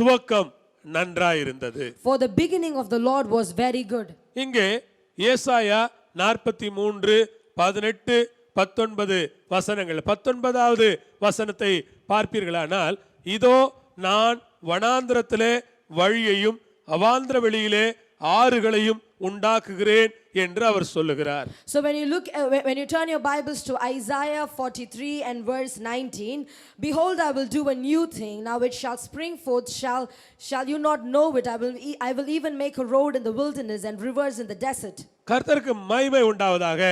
துவக்கம் நன்றாய் இருந்தது. For the beginning of the Lord was very good. இங்கே ஏசாயா 43 18 19 வசனங்கள், 19வது வசனத்தை பார்ப்பீர்களானால், இதோ நான் வனாந்திரத்திலே வழியையும் அவாந்திர வெளியிலே ஆறுகளையும் உண்டாக்குகிறேன் என்று அவர் சொல்லுகிறார். So when you turn your Bibles to Isaiah 43 and verse 19, behold, I will do a new thing, now it shall spring forth, shall you not know it? I will even make a road in the wilderness and rivers in the desert. கர்த்தருக்கு மகிமை உண்டாவதாக.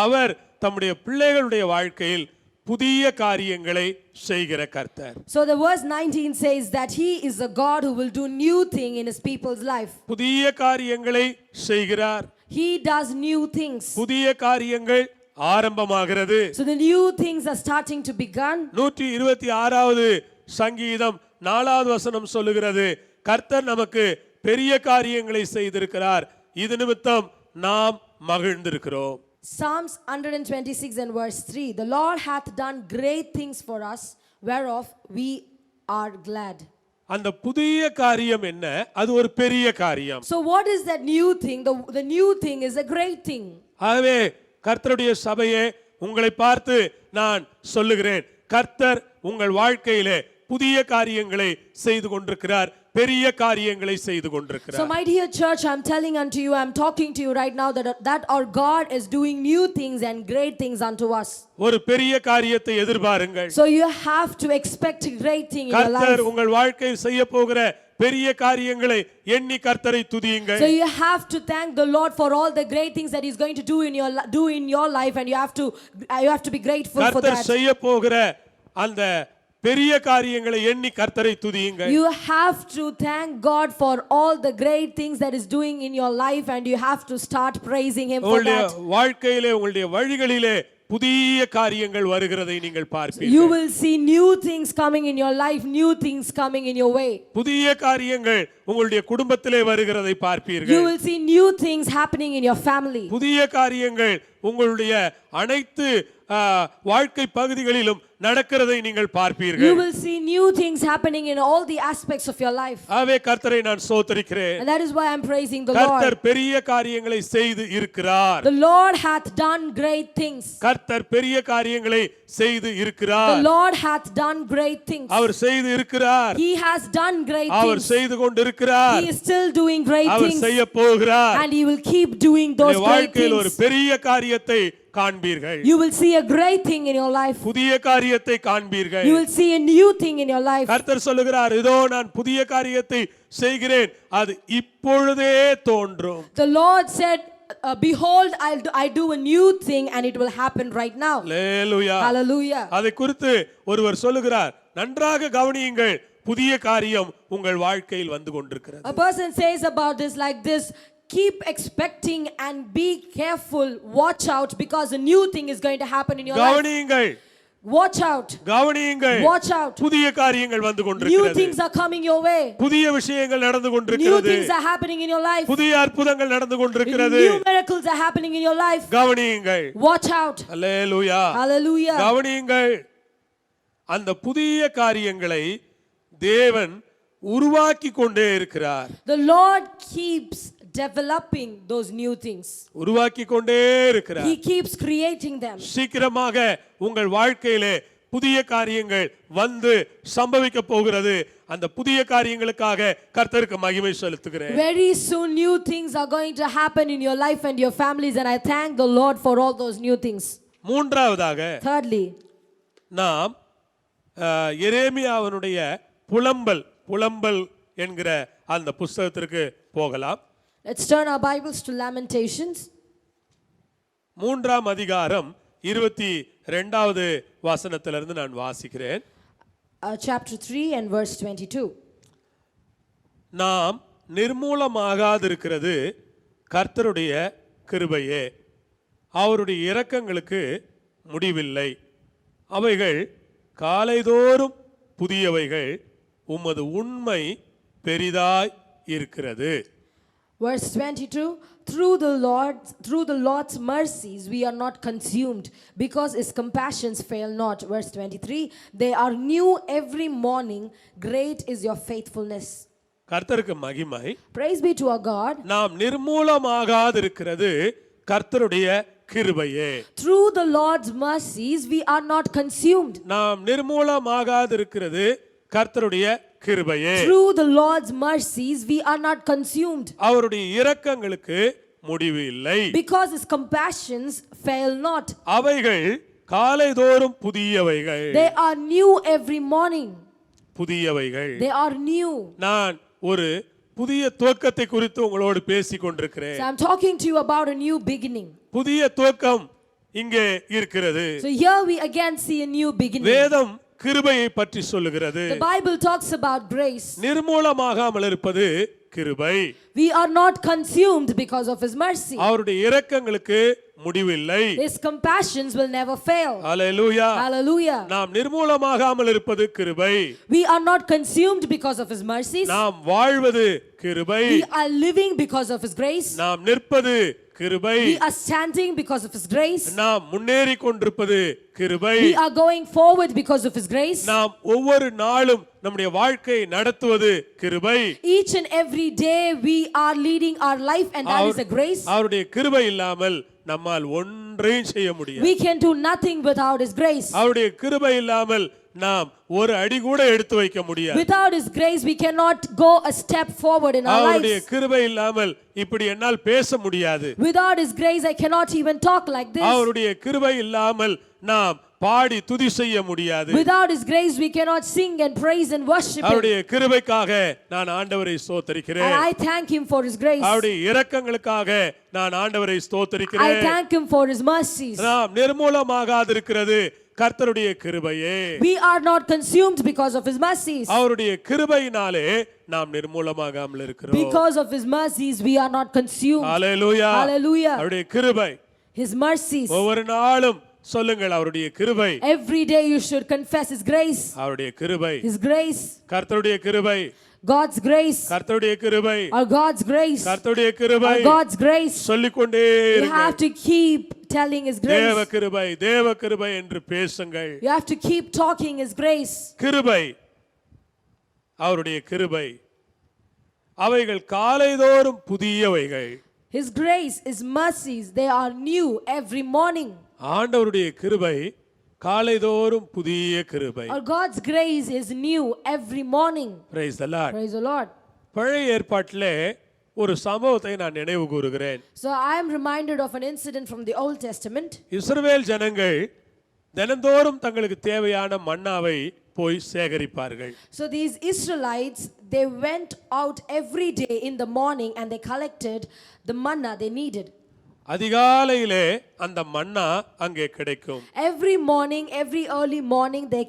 அவர் தம்முடைய பிள்ளைகளுடைய வாழ்க்கையில் புதிய காரியங்களை செய்கிற கர்த்தர். So the verse 19 says that he is a God who will do new thing in his people's life. புதிய காரியங்களை செய்கிறார். He does new things. புதிய காரியங்கள் ஆரம்பமாகிறது. So the new things are starting to begin. 126வது சங்கீதம் 4வது வசனம் சொல்லுகிறது, கர்த்தர் நமக்கு பெரிய காரியங்களை செய்திருக்கிறார், இது நிமித்தம் நாம் மகிழ்ந்திருக்கிறோம். Psalms 126 and verse 3, the Lord hath done great things for us, whereof we are glad. அந்த புதிய காரியம் என்ன? அது ஒரு பெரிய காரியம். So what is that new thing? The new thing is a great thing. ஆகவே கர்த்தருடைய சபையே, உங்களை பார்த்து நான் சொல்லுகிறேன், கர்த்தர் உங்கள் வாழ்க்கையிலே புதிய காரியங்களை செய்து கொண்டிருக்கிறார், பெரிய காரியங்களை செய்து கொண்டிருக்கிறார். So my dear church, I'm telling unto you, I'm talking to you right now that our God is doing new things and great things unto us. ஒரு பெரிய காரியத்தை எதிர்பாருங்கள். So you have to expect a great thing in your life. கர்த்தர் உங்கள் வாழ்க்கையில் செய்ய போகிற பெரிய காரியங்களை எண்ணி கர்த்தரை துதியுங்கள். So you have to thank the Lord for all the great things that he's going to do in your life, and you have to be grateful for that. கர்த்தர் செய்ய போகிற அந்த பெரிய காரியங்களை எண்ணி கர்த்தரை துதியுங்கள். You have to thank God for all the great things that is doing in your life, and you have to start praising him for that. வாழ்க்கையிலே உங்களுடைய வழிகளிலே புதிய காரியங்கள் வருகிறதை நீங்கள் பார்ப்பீர்கள். You will see new things coming in your life, new things coming in your way. புதிய காரியங்கள் உங்களுடைய குடும்பத்திலே வருகிறதை பார்ப்பீர்கள். You will see new things happening in your family. புதிய காரியங்கள் உங்களுடைய அனைத்து வாழ்க்கை பகுதிகளிலும் நடக்கிறதை நீங்கள் பார்ப்பீர்கள். You will see new things happening in all the aspects of your life. ஆவே கர்த்தரை நான் ஸ்தோத்திரிக்கிறேன். And that is why I'm praising the Lord. கர்த்தர் பெரிய காரியங்களை செய்து இருக்கிறார். The Lord hath done great things. கர்த்தர் பெரிய காரியங்களை செய்து இருக்கிறார். The Lord hath done great things. அவர் செய்து இருக்கிறார். He has done great things. அவர் செய்து கொண்டிருக்கிறார். He is still doing great our things. செய்ய போகிறார். And he will keep doing those great வாழ்க்கையில் ஒரு things. பெரிய காரியத்தை காண்பீர்கள். You will see a great thing in your life. புதிய காரியத்தை காண்பீர்கள். You will see a new thing in your life. கர்த்தர் சொல்லுகிறார், இதோ நான் புதிய காரியத்தை செய்கிறேன், அது இப்பொழுதே தோன்றும். The Lord said, behold, I do a new thing and it will happen right now. Hallelujah. Hallelujah. அதை குறித்து ஒருவர் சொல்லுகிறார், நன்றாக கவனியுங்கள், புதிய காரியம் உங்கள் வாழ்க்கையில் வந்து கொண்டிருக்கிறது. A person says about this like this, keep expecting and be careful, watch out, because a new thing is going to happen in your life. கவனியுங்கள். Watch out. கவனியுங்கள். Watch out. புதிய காரியங்கள் வந்து New கொண்டிருக்கிறது. things are coming your way. புதிய விஷயங்கள் நடந்து New கொண்டிருக்கிறது. things are happening in your life. புதிய அற்புதங்கள் நடந்து கொண்டிருக்கிறது. New miracles are happening in your life. கவனியுங்கள். Watch out. அல்லேலூயா. Hallelujah. கவனியுங்கள். அந்த புதிய காரியங்களை தேவன் உருவாக்கி கொண்டே இருக்கிறார். The Lord keeps developing those new things. உருவாக்கி கொண்டே இருக்கிறார். He keeps creating them. சீக்கிரமாக உங்கள் வாழ்க்கையிலே புதிய காரியங்கள் வந்து சம்பவிக்க போகிறது. அந்த புதிய காரியங்களுக்காக கர்த்தருக்கு மகிமை செலுத்துகிறேன். Very soon new things are going to happen in your life and your families, and I thank the Lord for all those new things. மூன்றாவதாக, Thirdly, நாம் எரேமியாவினுடைய புலம்பல் என்கிற அந்த புஸ்தகத்திற்கு போகலாம். Let's turn our Bibles to Lamentations. 3ஆம் அதிகாரம் 22வது வசனத்திலிருந்து நான் வாசிக்கிறேன். Chapter 3 and verse 22. நாம் நிர்மூலமாகாதிருக்கிறது கர்த்தருடைய கிருபையே, அவருடைய இரக்கங்களுக்கு முடிவில்லை, அவைகள் காலைதோறும் புதியவைகள், உமது உண்மை பெரிதாய் இருக்கிறது. Verse 22, through the Lord's mercies we are not consumed, because his compassions fail not. Verse 23, they are new every morning, great is your faithfulness. கர்த்தருக்கு மகிமை. Praise be to our God. நாம் நிர்மூலமாகாதிருக்கிறது கர்த்தருடைய கிருபையே. Through the Lord's mercies we are not consumed. நாம் நிர்மூலமாகாதிருக்கிறது கர்த்தருடைய கிருபையே. Through the Lord's mercies we are not consumed, அவருடைய இரக்கங்களுக்கு முடிவு இல்லை, because his compassions fail not. அவைகள் காலைதோறும் புதியவைகள். They are new every morning. புதியவைகள். They are new. நான் ஒரு புதிய துவக்கத்தை குறித்து உங்களோடு பேசிக் கொண்டிருக்கிறேன். So I'm talking to you about a new beginning. புதிய துவக்கம் இங்கே இருக்கிறது. So here we again see a new beginning. வேதம் கிருபையை பற்றி சொல்லுகிறது. The Bible talks about grace. நிர்மூலமாகாமல் இருப்பது கிருபை. We are not consumed because of his mercy. அவருடைய இரக்கங்களுக்கு முடிவில்லை. His compassions will never fail. Hallelujah. Hallelujah. நாம் நிர்மூலமாகாமல் இருப்பது கிருபை. We are not consumed because of his mercies. நாம் வாழ்வது கிருபை. We are living because of his grace. நாம் நிற்பது கிருபை. We are standing because of his grace. நாம் முன்னேறி கொண்டிருப்பது கிருபை. We are going forward because of his grace. நாம் ஒவ்வொரு நாளும் நம்முடைய வாழ்க்கையை நடத்துவது கிருபை. Each and every day we are leading our life, and that is a grace. அவருடைய கிருபை இல்லாமல் நம்மால் ஒன்றையும் செய்ய முடியாது. We can do nothing without his grace. அவருடைய கிருபை இல்லாமல் நாம் ஒரு அடி கூட எடுத்து வைக்க முடியாது. Without his grace we cannot go a step forward in our அவருடைய lives. கிருபை இல்லாமல் இப்படி என்னால் பேச முடியாது. Without his grace I cannot even talk like this. அவருடைய கிருபை இல்லாமல் நாம் பாடி துதி செய்ய முடியாது. Without his grace we cannot sing and praise and worship him. அவருடைய கிருபைக்காக நான் ஆண்டவரை ஸ்தோத்திரிக்கிறேன். And I thank him for his grace. அவருடைய இரக்கங்களுக்காக நான் ஆண்டவரை I ஸ்தோத்திரிக்கிறேன். thank him for his mercies. நாம் நிர்மூலமாகாதிருக்கிறது கர்த்தருடைய கிருபையே. We are not consumed because of his mercies. அவருடைய கிருபையினாலே நாம் நிர்மூலமாகாமல் இருக்கிறோம். Because of his mercies we are not consumed. Hallelujah. Hallelujah. அவருடைய கிருபை. His mercies. ஒவ்வொரு நாளும் சொல்லுங்கள் அவருடைய கிருபை. Every day you should confess his grace. அவருடைய கிருபை. His grace. கர்த்தருடைய கிருபை. God's grace. கர்த்தருடைய கிருபை. Or God's grace. கர்த்தருடைய கிருபை. Or God's grace. சொல்லிக்கொண்டே You இருங்கள். have to keep telling his தேவ grace. கிருபை தேவ கிருபை என்று பேசுங்கள். You have to keep talking his grace. கிருபை அவருடைய கிருபை அவைகள் காலைதோறும் புதியவைகள். His grace, his mercies, they are new every morning. ஆண்டவருடைய கிருபை காலைதோறும் புதிய கிருபை. Or God's grace is new every morning. Praise the Lord. Praise the Lord. பழைய ஏற்பாட்டிலே ஒரு சம்பவத்தை நான் நினைவு கூறுகிறேன். So I am reminded of an incident from the Old Testament. இஸ்ரவேல் ஜனங்கள் தினந்தோறும் தங்களுக்கு தேவையான மன்னாவை போய் சேகரிப்பார்கள். So these Israelites, they went out every day in the morning and they collected the manna they needed. அதிகாலையிலே அந்த மன்னா அங்கே கிடைக்கும். Every morning, every early morning they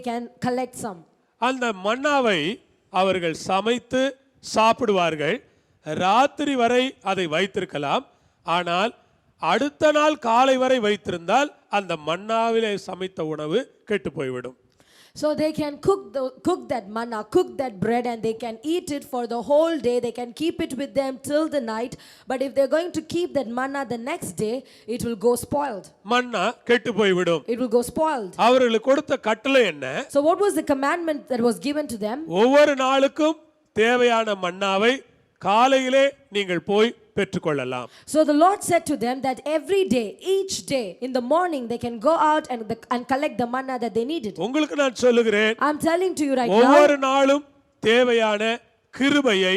can collect some. அந்த மன்னாவை அவர்கள் சமைத்து சாப்பிடுவார்கள். ராத்திரி வரை அதை வைத்திருக்கலாம். ஆனால் அடுத்த நாள் காலை வரை வைத்திருந்தால் அந்த மன்னாவிலே சமைத்த உணவு கெட்டு போய்விடும். So they can cook that manna, cook that bread, and they can eat it for the whole day. They can keep it with them till the night. But if they're going to keep that manna the next day, it will go spoiled. மன்னா கெட்டு போய்விடும். It will go spoiled. அவர்களுக்கு கொடுத்த கட்டளை என்ன? So what was the commandment that was given to them? ஒவ்வொரு நாளுக்கும் தேவையான மன்னாவை காலையிலே நீங்கள் போய் பெற்றுக்கொள்ளலாம். So the Lord said to them that every day, each day in the morning they can go out and collect the manna that they needed. உங்களுக்கு நான் சொல்லுகிறேன், I'm telling to you right ஒவ்வொரு now, நாளும் தேவையான கிருபையை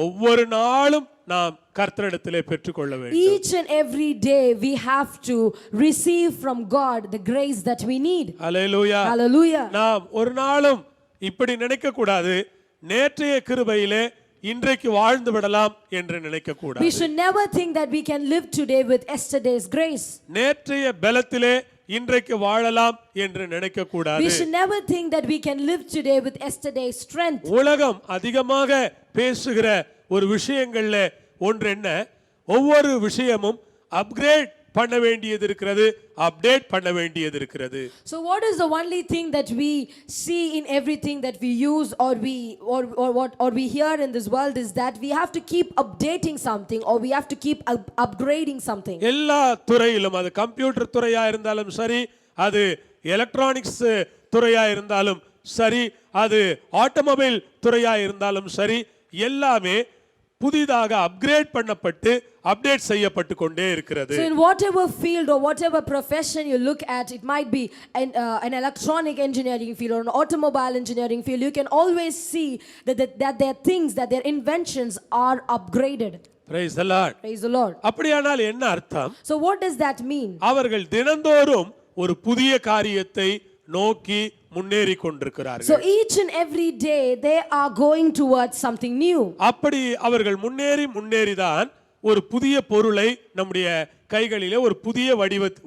ஒவ்வொரு நாளும் நாம் கர்த்தரிடத்திலே பெற்றுக்கொள்ள வேண்டும். Each and every day we have to receive from God the grace that we need. Hallelujah. Hallelujah. நாம் ஒரு நாளும் இப்படி நினைக்க கூடாது, நேற்றைய கிருபையிலே இன்றைக்கு வாழ்ந்து விடலாம் என்று நினைக்க We கூடாது. should never think that we can live today with yesterday's grace. நேற்றைய பலத்திலே இன்றைக்கு வாழலாம் என்று நினைக்க We கூடாது. should never think that we can live today with yesterday's strength. உலகம் அதிகமாக பேசுகிற ஒரு விஷயங்கள்ல ஒன்று என்ன, ஒவ்வொரு விஷயமும் அப்கிரேட் பண்ண வேண்டியது இருக்கிறது, அப்டேட் பண்ண வேண்டியது இருக்கிறது. So what is the only thing that we see in everything that we use or we hear in this world is that we have to keep updating something or we have to keep upgrading something. எல்லா துறையிலும், அது computer துறையா இருந்தாலும் சரி, அது electronics துறையா இருந்தாலும் சரி, அது automobile துறையா இருந்தாலும் சரி, எல்லாமே புதிதாக அப்கிரேட் பண்ணப்பட்டு அப்டேட் செய்யப்பட்டு கொண்டே இருக்கிறது. So in whatever field or whatever profession you look at, it might be an electronic engineering field or an automobile engineering field, you can always see that their things, that their inventions are upgraded. Praise the Lord. Praise the Lord. அப்படியானால் என்ன அர்த்தம்? So what does that mean? அவர்கள் தினந்தோறும் ஒரு புதிய காரியத்தை நோக்கி முன்னேறி So கொண்டிருக்கிறார்கள். each and every day they are going towards something new. அப்படி அவர்கள் முன்னேறிதான் ஒரு புதிய பொருளை நம்முடைய கைகளிலே ஒரு புதிய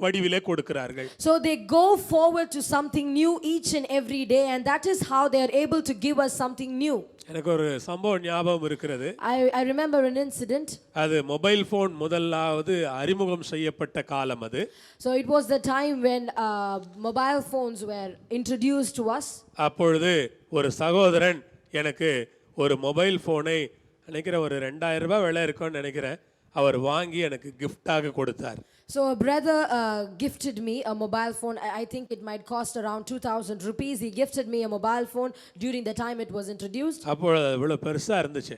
வடிவிலே கொடுக்கிறார்கள். So they go forward to something new each and every day, and that is how they are able to give us something new. எனக்கு ஒரு சம்பவம் ஞாபகம் இருக்கிறது. I remember an incident. அது மொபைல் போன் முதலாவது அறிமுகம் செய்யப்பட்ட காலம் அது. So it was the time when mobile phones were introduced to us. அப்பொழுது ஒரு சகோதரன் எனக்கு ஒரு மொபைல் போனை நினைக்கிறேன் ஒரு 2000 ரூபாய் விலை இருக்கும்னு நினைக்கிறேன், அவர் வாங்கி எனக்கு கிஃப்டாக கொடுத்தார். So a brother gifted me a mobile phone. I think it might cost around 2000 rupees. He gifted me a mobile phone during the time it was introduced. அப்பொழுது இவ்வளவு பெருசா இருந்துச்சு.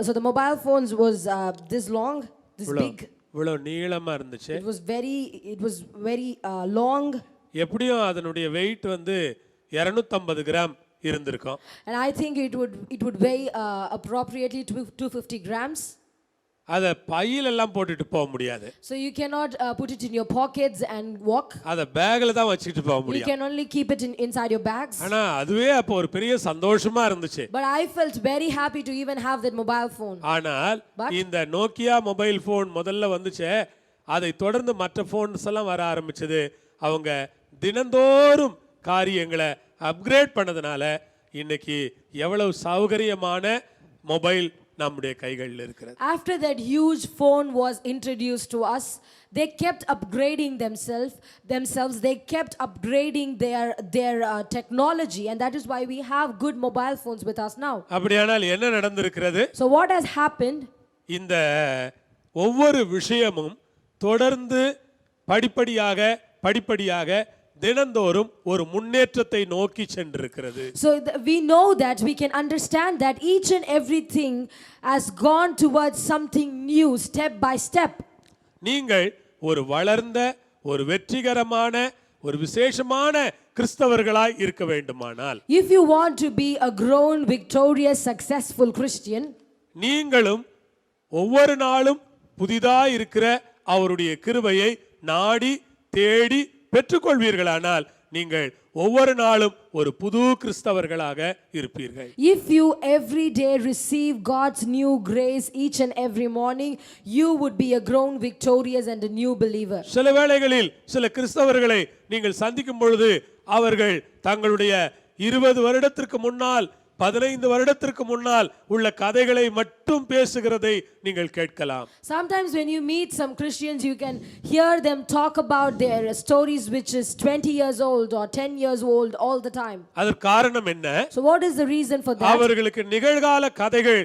So the mobile phones was this long, this big. இவ்வளவு நீளமா இருந்துச்சு. It was very long. எப்படியும் அதனுடைய wait வந்து 250 கிராம் இருந்திருக்கும். And I think it would weigh appropriately 250 grams. அத பையில எல்லாம் போட்டுட்டு போக முடியாது. So you cannot put it in your pockets and walk. அத பேக்ல தான் வச்சிட்டு போக You முடியும். can only keep it inside your bags. ஆனா அதுவே அப்போ ஒரு பெரிய சந்தோஷமா இருந்துச்சு. But I felt very happy to even have that mobile phone. ஆனால் இந்த நோக்கியா மொபைல் போன் முதல்ல வந்துச்சே, அதை தொடர்ந்து மற்ற போன்ஸ் எல்லாம் வர ஆரம்பிச்சது. அவங்க தினந்தோறும் காரியங்களை அப்கிரேட் பண்ணதுனால இன்னைக்கு எவ்வளவு சௌகரியமான மொபைல் நம்முடைய கைகளில் இருக்கிறது. After that huge phone was introduced to us, they kept upgrading themselves. They kept upgrading their technology, and that is why we have good mobile phones with us now. அப்படியானால் என்ன நடந்திருக்கிறது? So what has happened? இந்த ஒவ்வொரு விஷயமும் தொடர்ந்து படிப்படியாக தினந்தோறும் ஒரு முன்னேற்றத்தை நோக்கி சென்றிருக்கிறது. So we know that, we can understand that each and everything has gone towards something new step by step. நீங்கள் ஒரு வளர்ந்த ஒரு வெற்றிகரமான ஒரு விசேஷமான கிறிஸ்தவர்களாய் இருக்க வேண்டுமானால், If you want to be a grown, victorious, successful Christian, நீங்களும் ஒவ்வொரு நாளும் புதிதாய் இருக்கிற அவருடைய கிருபையை நாடி தேடி பெற்றுக்கொள்வீர்களானால் நீங்கள் ஒவ்வொரு நாளும் ஒரு புது கிறிஸ்தவர்களாக இருப்பீர்கள். if you every day receive God's new grace each and every morning, you would be a grown, victorious and a new believer. சில வேளைகளில் சில கிறிஸ்தவர்களை நீங்கள் சந்திக்கும் பொழுது அவர்கள் தங்களுடைய 20 வருடத்திற்கு முன்னால் 15 வருடத்திற்கு முன்னால் உள்ள கதைகளை மட்டும் பேசுகிறதை நீங்கள் கேட்கலாம். Sometimes when you meet some Christians, you can hear them talk about their stories which is 20 years old or 10 years old all the time. அதற்கு காரணம் என்ன? So what is the reason for that? அவர்களுக்கு நிகழ்கால கதைகள்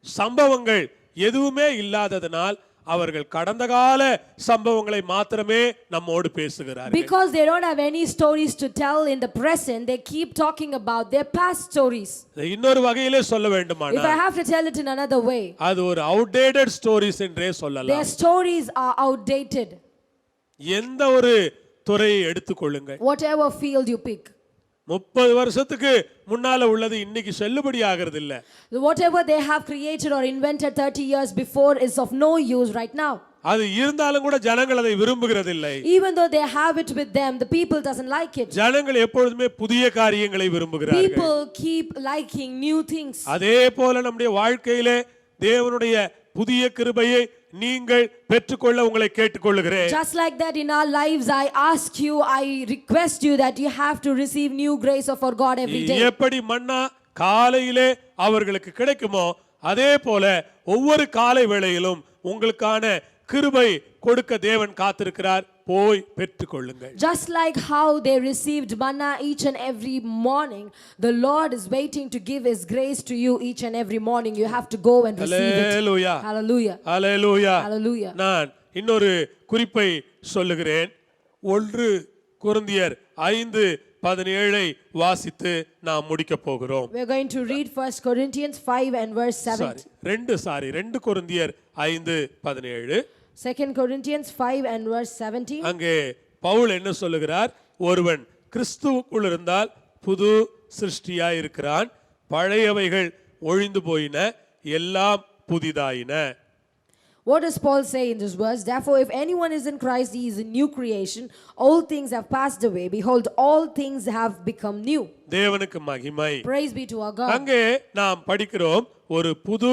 சம்பவங்கள் எதுவுமே இல்லாததனால் அவர்கள் கடந்த கால சம்பவங்களை மாத்திரமே நம்மோடு பேசுகிறார்கள். Because they don't have any stories to tell in the present, they keep talking about their past stories. இன்னொரு வகையிலே சொல்ல If வேண்டுமானால் I have to tell it in another way, அது ஒரு outdated stories என்றே their சொல்லலாம். stories are outdated. எந்த ஒரு துறையை எடுத்துக்கொள்ளுங்கள், Whatever field you pick, 30 வருஷத்துக்கு முன்னால உள்ளது இன்னைக்கு செல்லுபடி ஆகிறது இல்ல. Whatever they have created or invented 30 years before is of no use right now. அது இருந்தாலும் கூட ஜனங்கள் அதை விரும்புகிறதில்லை. Even though they have it with them, the people doesn't like it. ஜனங்கள் எப்பொழுதுமே புதிய காரியங்களை விரும்புகிறார்கள். People keep liking new things. அதே போல நம்முடைய வாழ்க்கையிலே தேவனுடைய புதிய கிருபையை நீங்கள் பெற்றுக்கொள்ள உங்களை கேட்டுக்கொள்கிறேன். Just like that in our lives, I ask you, I request you that you have to receive new grace of our God every day. எப்படி மன்னா காலையிலே அவர்களுக்கு கிடைக்குமோ அதே போல ஒவ்வொரு காலை வேளையிலும் உங்களுக்கான கிருபை கொடுக்க தேவன் காத்திருக்கிறார். போய் பெற்றுக்கொள்ளுங்கள். Just like how they received manna each and every morning, the Lord is waiting to give His grace to you each and every morning. You have to go and receive it. Hallelujah. Hallelujah. Hallelujah. Hallelujah. நான் இன்னொரு குறிப்பை சொல்லுகிறேன். 1 கொரிந்தியர் 5:17 வாசித்து நாம் முடிக்க போகிறோம். We are going to read 1 Corinthians 5 and verse 7. 2 கொரிந்தியர் 5:17. 2 Corinthians 5 and verse 17. அங்கே பவுல் என்ன சொல்லுகிறார்? ஒருவன் கிறிஸ்துவுக்குள் இருந்தால் புது சிருஷ்டியாய் இருக்கிறான், பழையவைகள் ஒழிந்து போயின, எல்லாம் புதிதாயின. What does Paul say in this verse? Therefore, if anyone is in Christ, he is a new creation. All things have passed away. Behold, all things have become new. தேவனுக்கு மகிமை. Praise be to our God. அங்கே நாம் படிக்கிறோம் ஒரு புது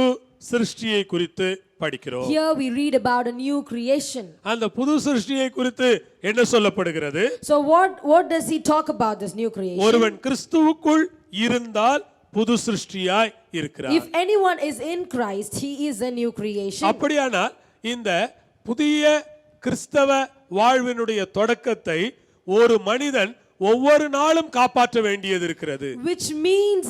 சிருஷ்டியை குறித்து படிக்கிறோம். Here we read about a new creation. அந்த புது சிருஷ்டியை குறித்து என்ன சொல்லப்படுகிறது? So what does he talk about this new creation? ஒருவன் கிறிஸ்துவுக்குள் இருந்தால் புது சிருஷ்டியாய் இருக்கிறார். If anyone is in Christ, he is a new creation. அப்படியானால் இந்த புதிய கிறிஸ்தவ வாழ்வினுடைய தொடக்கத்தை ஒரு மனிதன் ஒவ்வொரு நாளும் காப்பாற்ற வேண்டியது இருக்கிறது. Which means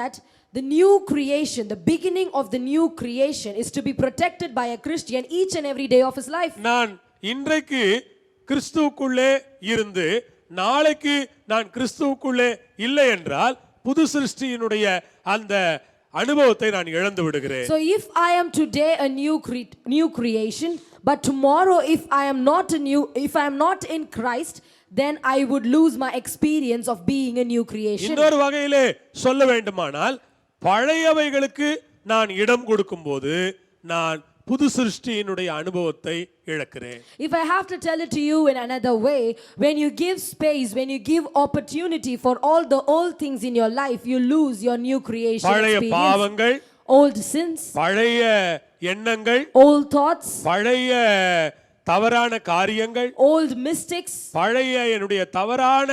that the new creation, the beginning of the new creation is to be protected by a Christian each and every day of his life. நான் இன்றைக்கு கிறிஸ்துவுக்குள்ளே இருந்து நாளைக்கு நான் கிறிஸ்துவுக்குள்ளே இல்லை என்றால் புது சிருஷ்டியினுடைய அந்த அனுபவத்தை நான் இழந்து விடுகிறேன். So if I am today a new creation, but tomorrow if I am not in Christ, then I would lose my experience of being a new creation. இன்னொரு வகையிலே சொல்ல வேண்டுமானால் பழையவைகளுக்கு நான் இடம் கொடுக்கும்போது நான் புது சிருஷ்டியினுடைய அனுபவத்தை இழக்கிறேன். If I have to tell it to you in another way, when you give space, when you give opportunity for all the old things in your life, you lose your new creation பழைய experience. பாவங்கள், Old sins, பழைய எண்ணங்கள், old thoughts, பழைய தவறான காரியங்கள், old mistakes, பழைய என்னுடைய தவறான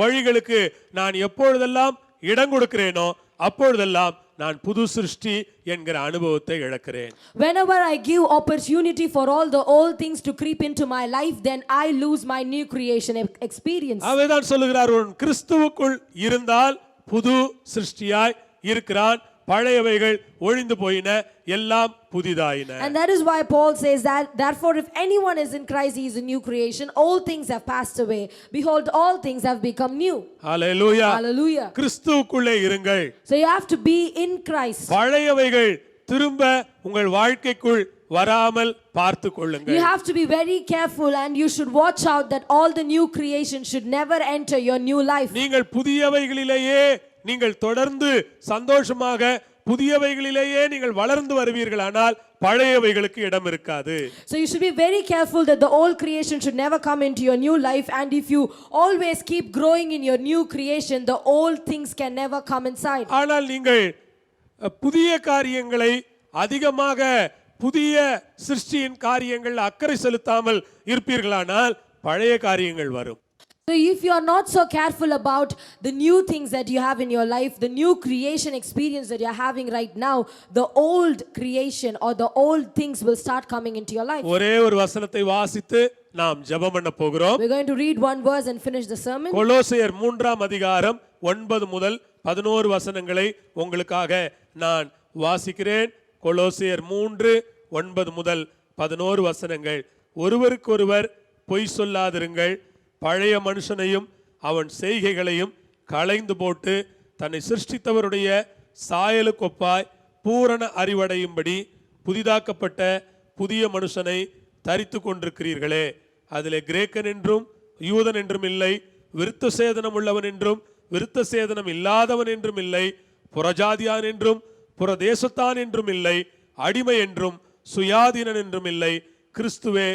வழிகளுக்கு நான் எப்பொழுதெல்லாம் இடம் கொடுக்கிறேனோ அப்பொழுதெல்லாம் நான் புது சிருஷ்டி என்கிற அனுபவத்தை இழக்கிறேன். Whenever I give opportunity for all the old things to creep into my life, then I lose my new creation experience. அவர்தான் சொல்லுகிறார், ஒரு கிறிஸ்துவுக்குள் இருந்தால் புது சிருஷ்டியாய் இருக்கிறான், பழையவைகள் ஒழிந்து போயின, எல்லாம் புதிதாயின. And that is why Paul says that therefore if anyone is in Christ, he is a new creation. All things have passed away. Behold, all things have become new. Hallelujah. Hallelujah. கிறிஸ்துவுக்குள்ளே இருங்கள். So you have to be in Christ. பழையவைகள் திரும்ப உங்கள் வாழ்க்கைக்குள் வராமல் பார்த்து கொள்ளுங்கள். You have to be very careful and you should watch out that all the new creation should never enter your new life. நீங்கள் புதியவைகளிலேயே நீங்கள் தொடர்ந்து சந்தோஷமாக புதியவைகளிலேயே நீங்கள் வளர்ந்து வருவீர்களானால் பழையவைகளுக்கு இடம் இருக்காது. So you should be very careful that the old creation should never come into your new life, and if you always keep growing in your new creation, the old things can never come inside. ஆனால் நீங்கள் புதிய காரியங்களை அதிகமாக புதிய சிருஷ்டியின் காரியங்கள் அக்கறை செலுத்தாமல் இருப்பீர்களானால் பழைய காரியங்கள் வரும். So if you are not so careful about the new things that you have in your life, the new creation experience that you are having right now, the old creation or the old things will start coming into your life. ஒரே ஒரு வசனத்தை வாசித்து நாம் ஜெபம் பண்ண போகிறோம். We're going to read one verse and finish the sermon. கொலோசியர் 3 9 முதல் 11 வசனங்களை உங்களுக்காக நான் வாசிக்கிறேன். கொலோசியர் 3 9 முதல் 11 வசனங்கள். ஒருவருக்கொருவர் பொய் சொல்லாதிருங்கள், பழைய மனுஷனையும் அவன் செய்கைகளையும் களைந்து போட்டு தன்னை சிருஷ்டித்தவருடைய சாயலுக்கொப்பாய் பூரண அறிவடையும்படி புதிதாக்கப்பட்ட புதிய மனுஷனை தரித்து கொண்டிருக்கிறீர்களே. அதிலே கிரேக்கன் என்றும் யூதன் என்றும் இல்லை, விருத்த சேதனம் உள்ளவன் என்றும் விருத்த சேதனம் இல்லாதவன் என்றும் இல்லை, புறஜாதியான் என்றும் புறதேசத்தான் என்றும் இல்லை, அடிமை என்றும் சுயாதீனன் என்றும் இல்லை, கிறிஸ்துவே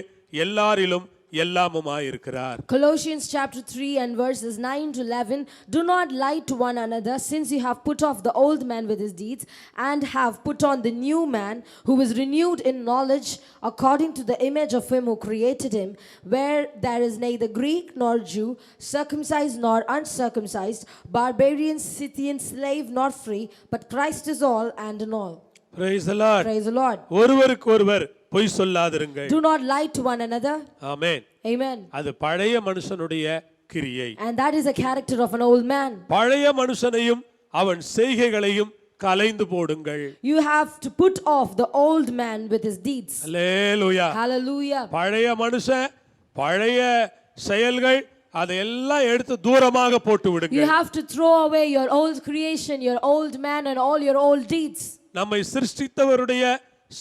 எல்லாரிலும் எல்லாமுமாயிருக்கிறார். Colossians chapter 3 and verses 9 to 11. Do not lie to one another, since you have put off the old man with his deeds and have put on the new man, who is renewed in knowledge according to the image of him who created him, where there is neither Greek nor Jew, circumcised nor uncircumcised, barbarian, Scythian, slave nor free, but Christ is all and in all. Praise the Lord. Praise the Lord. ஒருவருக்கு ஒருவர் பொய் சொல்லாதிருங்கள். Do not lie to one another. Amen. Amen. அது பழைய மனுஷனுடைய கிரியை. And that is a character of an old man. பழைய மனுஷனையும் அவன் செய்கைகளையும் கலைந்து போடுங்கள். You have to put off the old man with his deeds. Hallelujah. Hallelujah. பழைய மனுஷன் பழைய செயல்கள் அதையெல்லாம் எடுத்து தூரமாக போட்டு You விடுங்கள். have to throw away your old creation, your old man and all your old deeds. நம்மை சிருஷ்டித்தவருடைய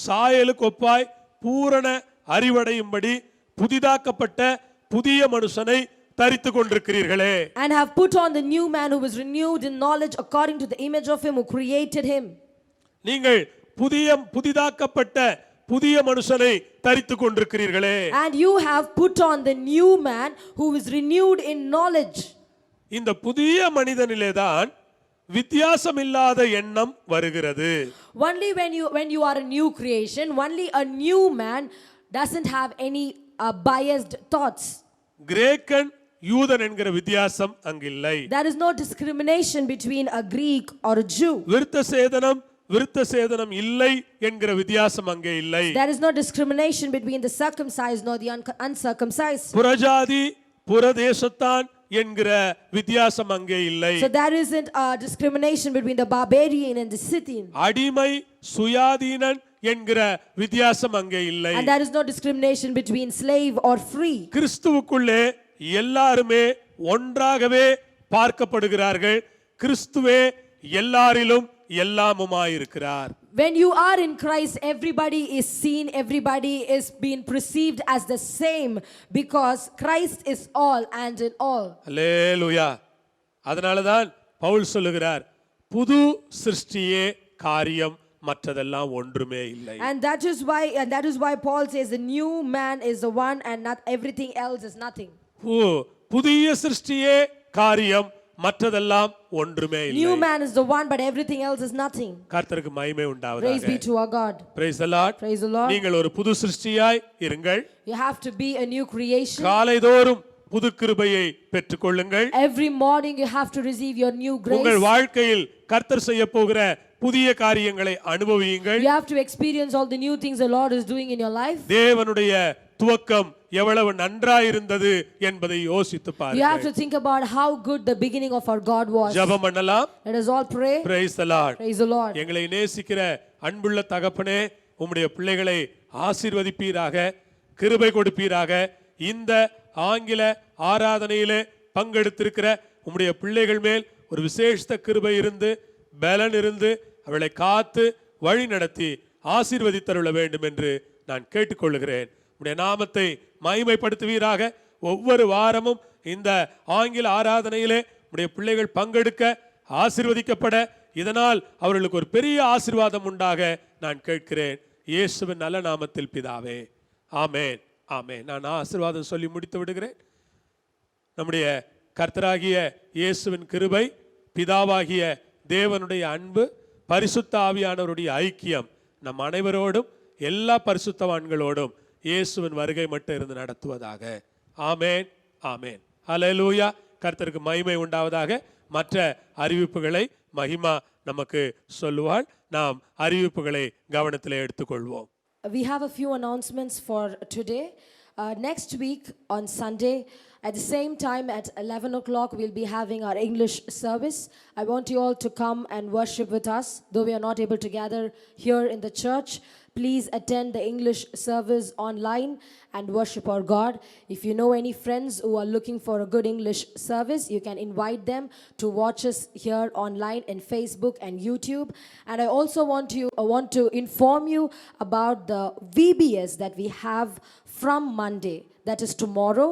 சாயலுக்கு ஒப்பாய் பூரண அறிவடையும்படி புதிதாக்கப்பட்ட புதிய மனுஷனை தரித்து கொண்டிருக்கிறீர்களே. And have put on the new man who was renewed in knowledge according to the image of him who created him. நீங்கள் புதிதாக்கப்பட்ட புதிய மனுஷனை தரித்து கொண்டிருக்கிறீர்களே. And you have put on the new man who is renewed in knowledge. இந்த புதிய மனிதனிலேதான் வித்தியாசமில்லாத எண்ணம் வருகிறது. Only when you are a new creation, only a new man doesn't have any biased thoughts. கிரேக்கன் யூதன் என்கிற வித்தியாசம் அங்கில்லை. There is no discrimination between a Greek or a Jew. விருத்த சேதனம் இல்லை என்கிற வித்தியாசம் அங்கே இல்லை. There is no discrimination between the circumcised nor the uncircumcised. புறஜாதி புறதேசத்தான் என்கிற வித்தியாசம் அங்கே இல்லை. So there isn't a discrimination between the barbarian and the Scythian. அடிமை சுயாதீனன் என்கிற வித்தியாசம் அங்கே இல்லை. And there is no discrimination between slave or free. கிறிஸ்துவுக்குள்ளே எல்லாருமே ஒன்றாகவே பார்க்கப்படுகிறார்கள். கிறிஸ்துவே எல்லாரிலும் எல்லாமுமாயிருக்கிறார். When you are in Christ, everybody is seen, everybody is being perceived as the same, because Christ is all and in all. அல்லேலூயா. அதனாலதான் பவுல் சொல்லுகிறார், புது சிருஷ்டியே காரியம், மற்றதெல்லாம் ஒன்றுமே இல்லை. And that is why Paul says the new man is the one and not everything else is nothing. புதிய சிருஷ்டியே காரியம், மற்றதெல்லாம் ஒன்றுமே இல்லை. New man is the one but everything else is nothing. கர்த்தருக்கு மகிமை உண்டாவதாக. Praise be to our God. Praise the Lord. Praise the Lord. நீங்கள் ஒரு புது சிருஷ்டியாய் இருங்கள். You have to be a new creation. காலைதோறும் புது கிருபையை பெற்றுக்கொள்ளுங்கள். Every morning you have to receive your new grace. உங்கள் வாழ்க்கையில் கர்த்தர் செய்ய போகிற புதிய காரியங்களை அனுபவியுங்கள். You have to experience all the new things the Lord is doing in your life. தேவனுடைய துவக்கம் எவ்வளவு நன்றாயிருந்தது என்பதை யோசித்து You have பாருங்கள். to think about how good the beginning of our God was. ஜெபம் பண்ணலாம். Let us all pray. Praise the Lord. Praise the Lord. எங்களை நேசிக்கிற அன்புள்ள தகப்பனே, உம்முடைய பிள்ளைகளை ஆசீர்வதிப்பீராக, கிருபை கொடுப்பீராக. இந்த ஆங்கில ஆராதனையிலே பங்கெடுத்திருக்கிற உம்முடைய பிள்ளைகள் மேல் ஒரு விசேஷ கிருபை இருந்து, பலன் இருந்து, அவளை காத்து வழி நடத்தி ஆசீர்வதித்தருள வேண்டும் என்று நான் கேட்டுக்கொள்கிறேன். உம்முடைய நாமத்தை மகிமைப்படுத்துவீராக. ஒவ்வொரு வாரமும் இந்த ஆங்கில ஆராதனையிலே உம்முடைய பிள்ளைகள் பங்கெடுக்க, ஆசீர்வதிக்கப்பட, இதனால் அவர்களுக்கு ஒரு பெரிய ஆசீர்வாதம் உண்டாக நான் கேட்கிறேன். இயேசுவின் நல்ல நாமத்தில் பிதாவே, ஆமென், ஆமென். நான் ஆசீர்வாதம் சொல்லி முடித்து விடுகிறேன். நம்முடைய கர்த்தராகிய இயேசுவின் கிருபை, பிதாவாகிய தேவனுடைய அன்பு, பரிசுத்த ஆவியானவருடைய ஐக்கியம் நம் அனைவரோடும் எல்லா பரிசுத்தவான்களோடும் இயேசுவின் வருகை மட்டும் இருந்து நடத்துவதாக. ஆமென், ஆமென். ஹல்லேலூயா. கர்த்தருக்கு மகிமை உண்டாவதாக. மற்ற அறிவிப்புகளை மகிமா நமக்கு சொல்லுவாள். நாம் அறிவிப்புகளை கவனத்தில் எடுத்துக்கொள்வோம். We have a few announcements for today. Next week on Sunday at the same time at 11 o'clock we'll be having our English service. I want you all to come and worship with us. Though we are not able to gather here in the church, please attend the English service online and worship our God. If you know any friends who are looking for a good English service, you can invite them to watch us here online in Facebook and YouTube. And I also want to inform you about the VBS that we have from Monday, that is tomorrow.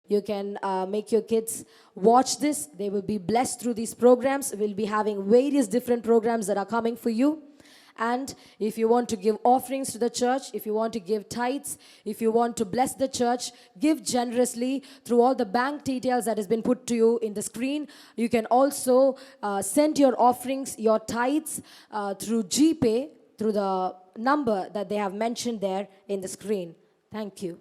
You can make your kids watch this. They will be blessed through these programs. We'll be having various different programs that are coming for you. And if you want to give offerings to the church, if you want to give tithes, if you want to bless the church, give generously through all the bank details that has been put to you in the screen. You can also send your offerings, your tithes through GPay, through the number that they have mentioned there in the screen. Thank you.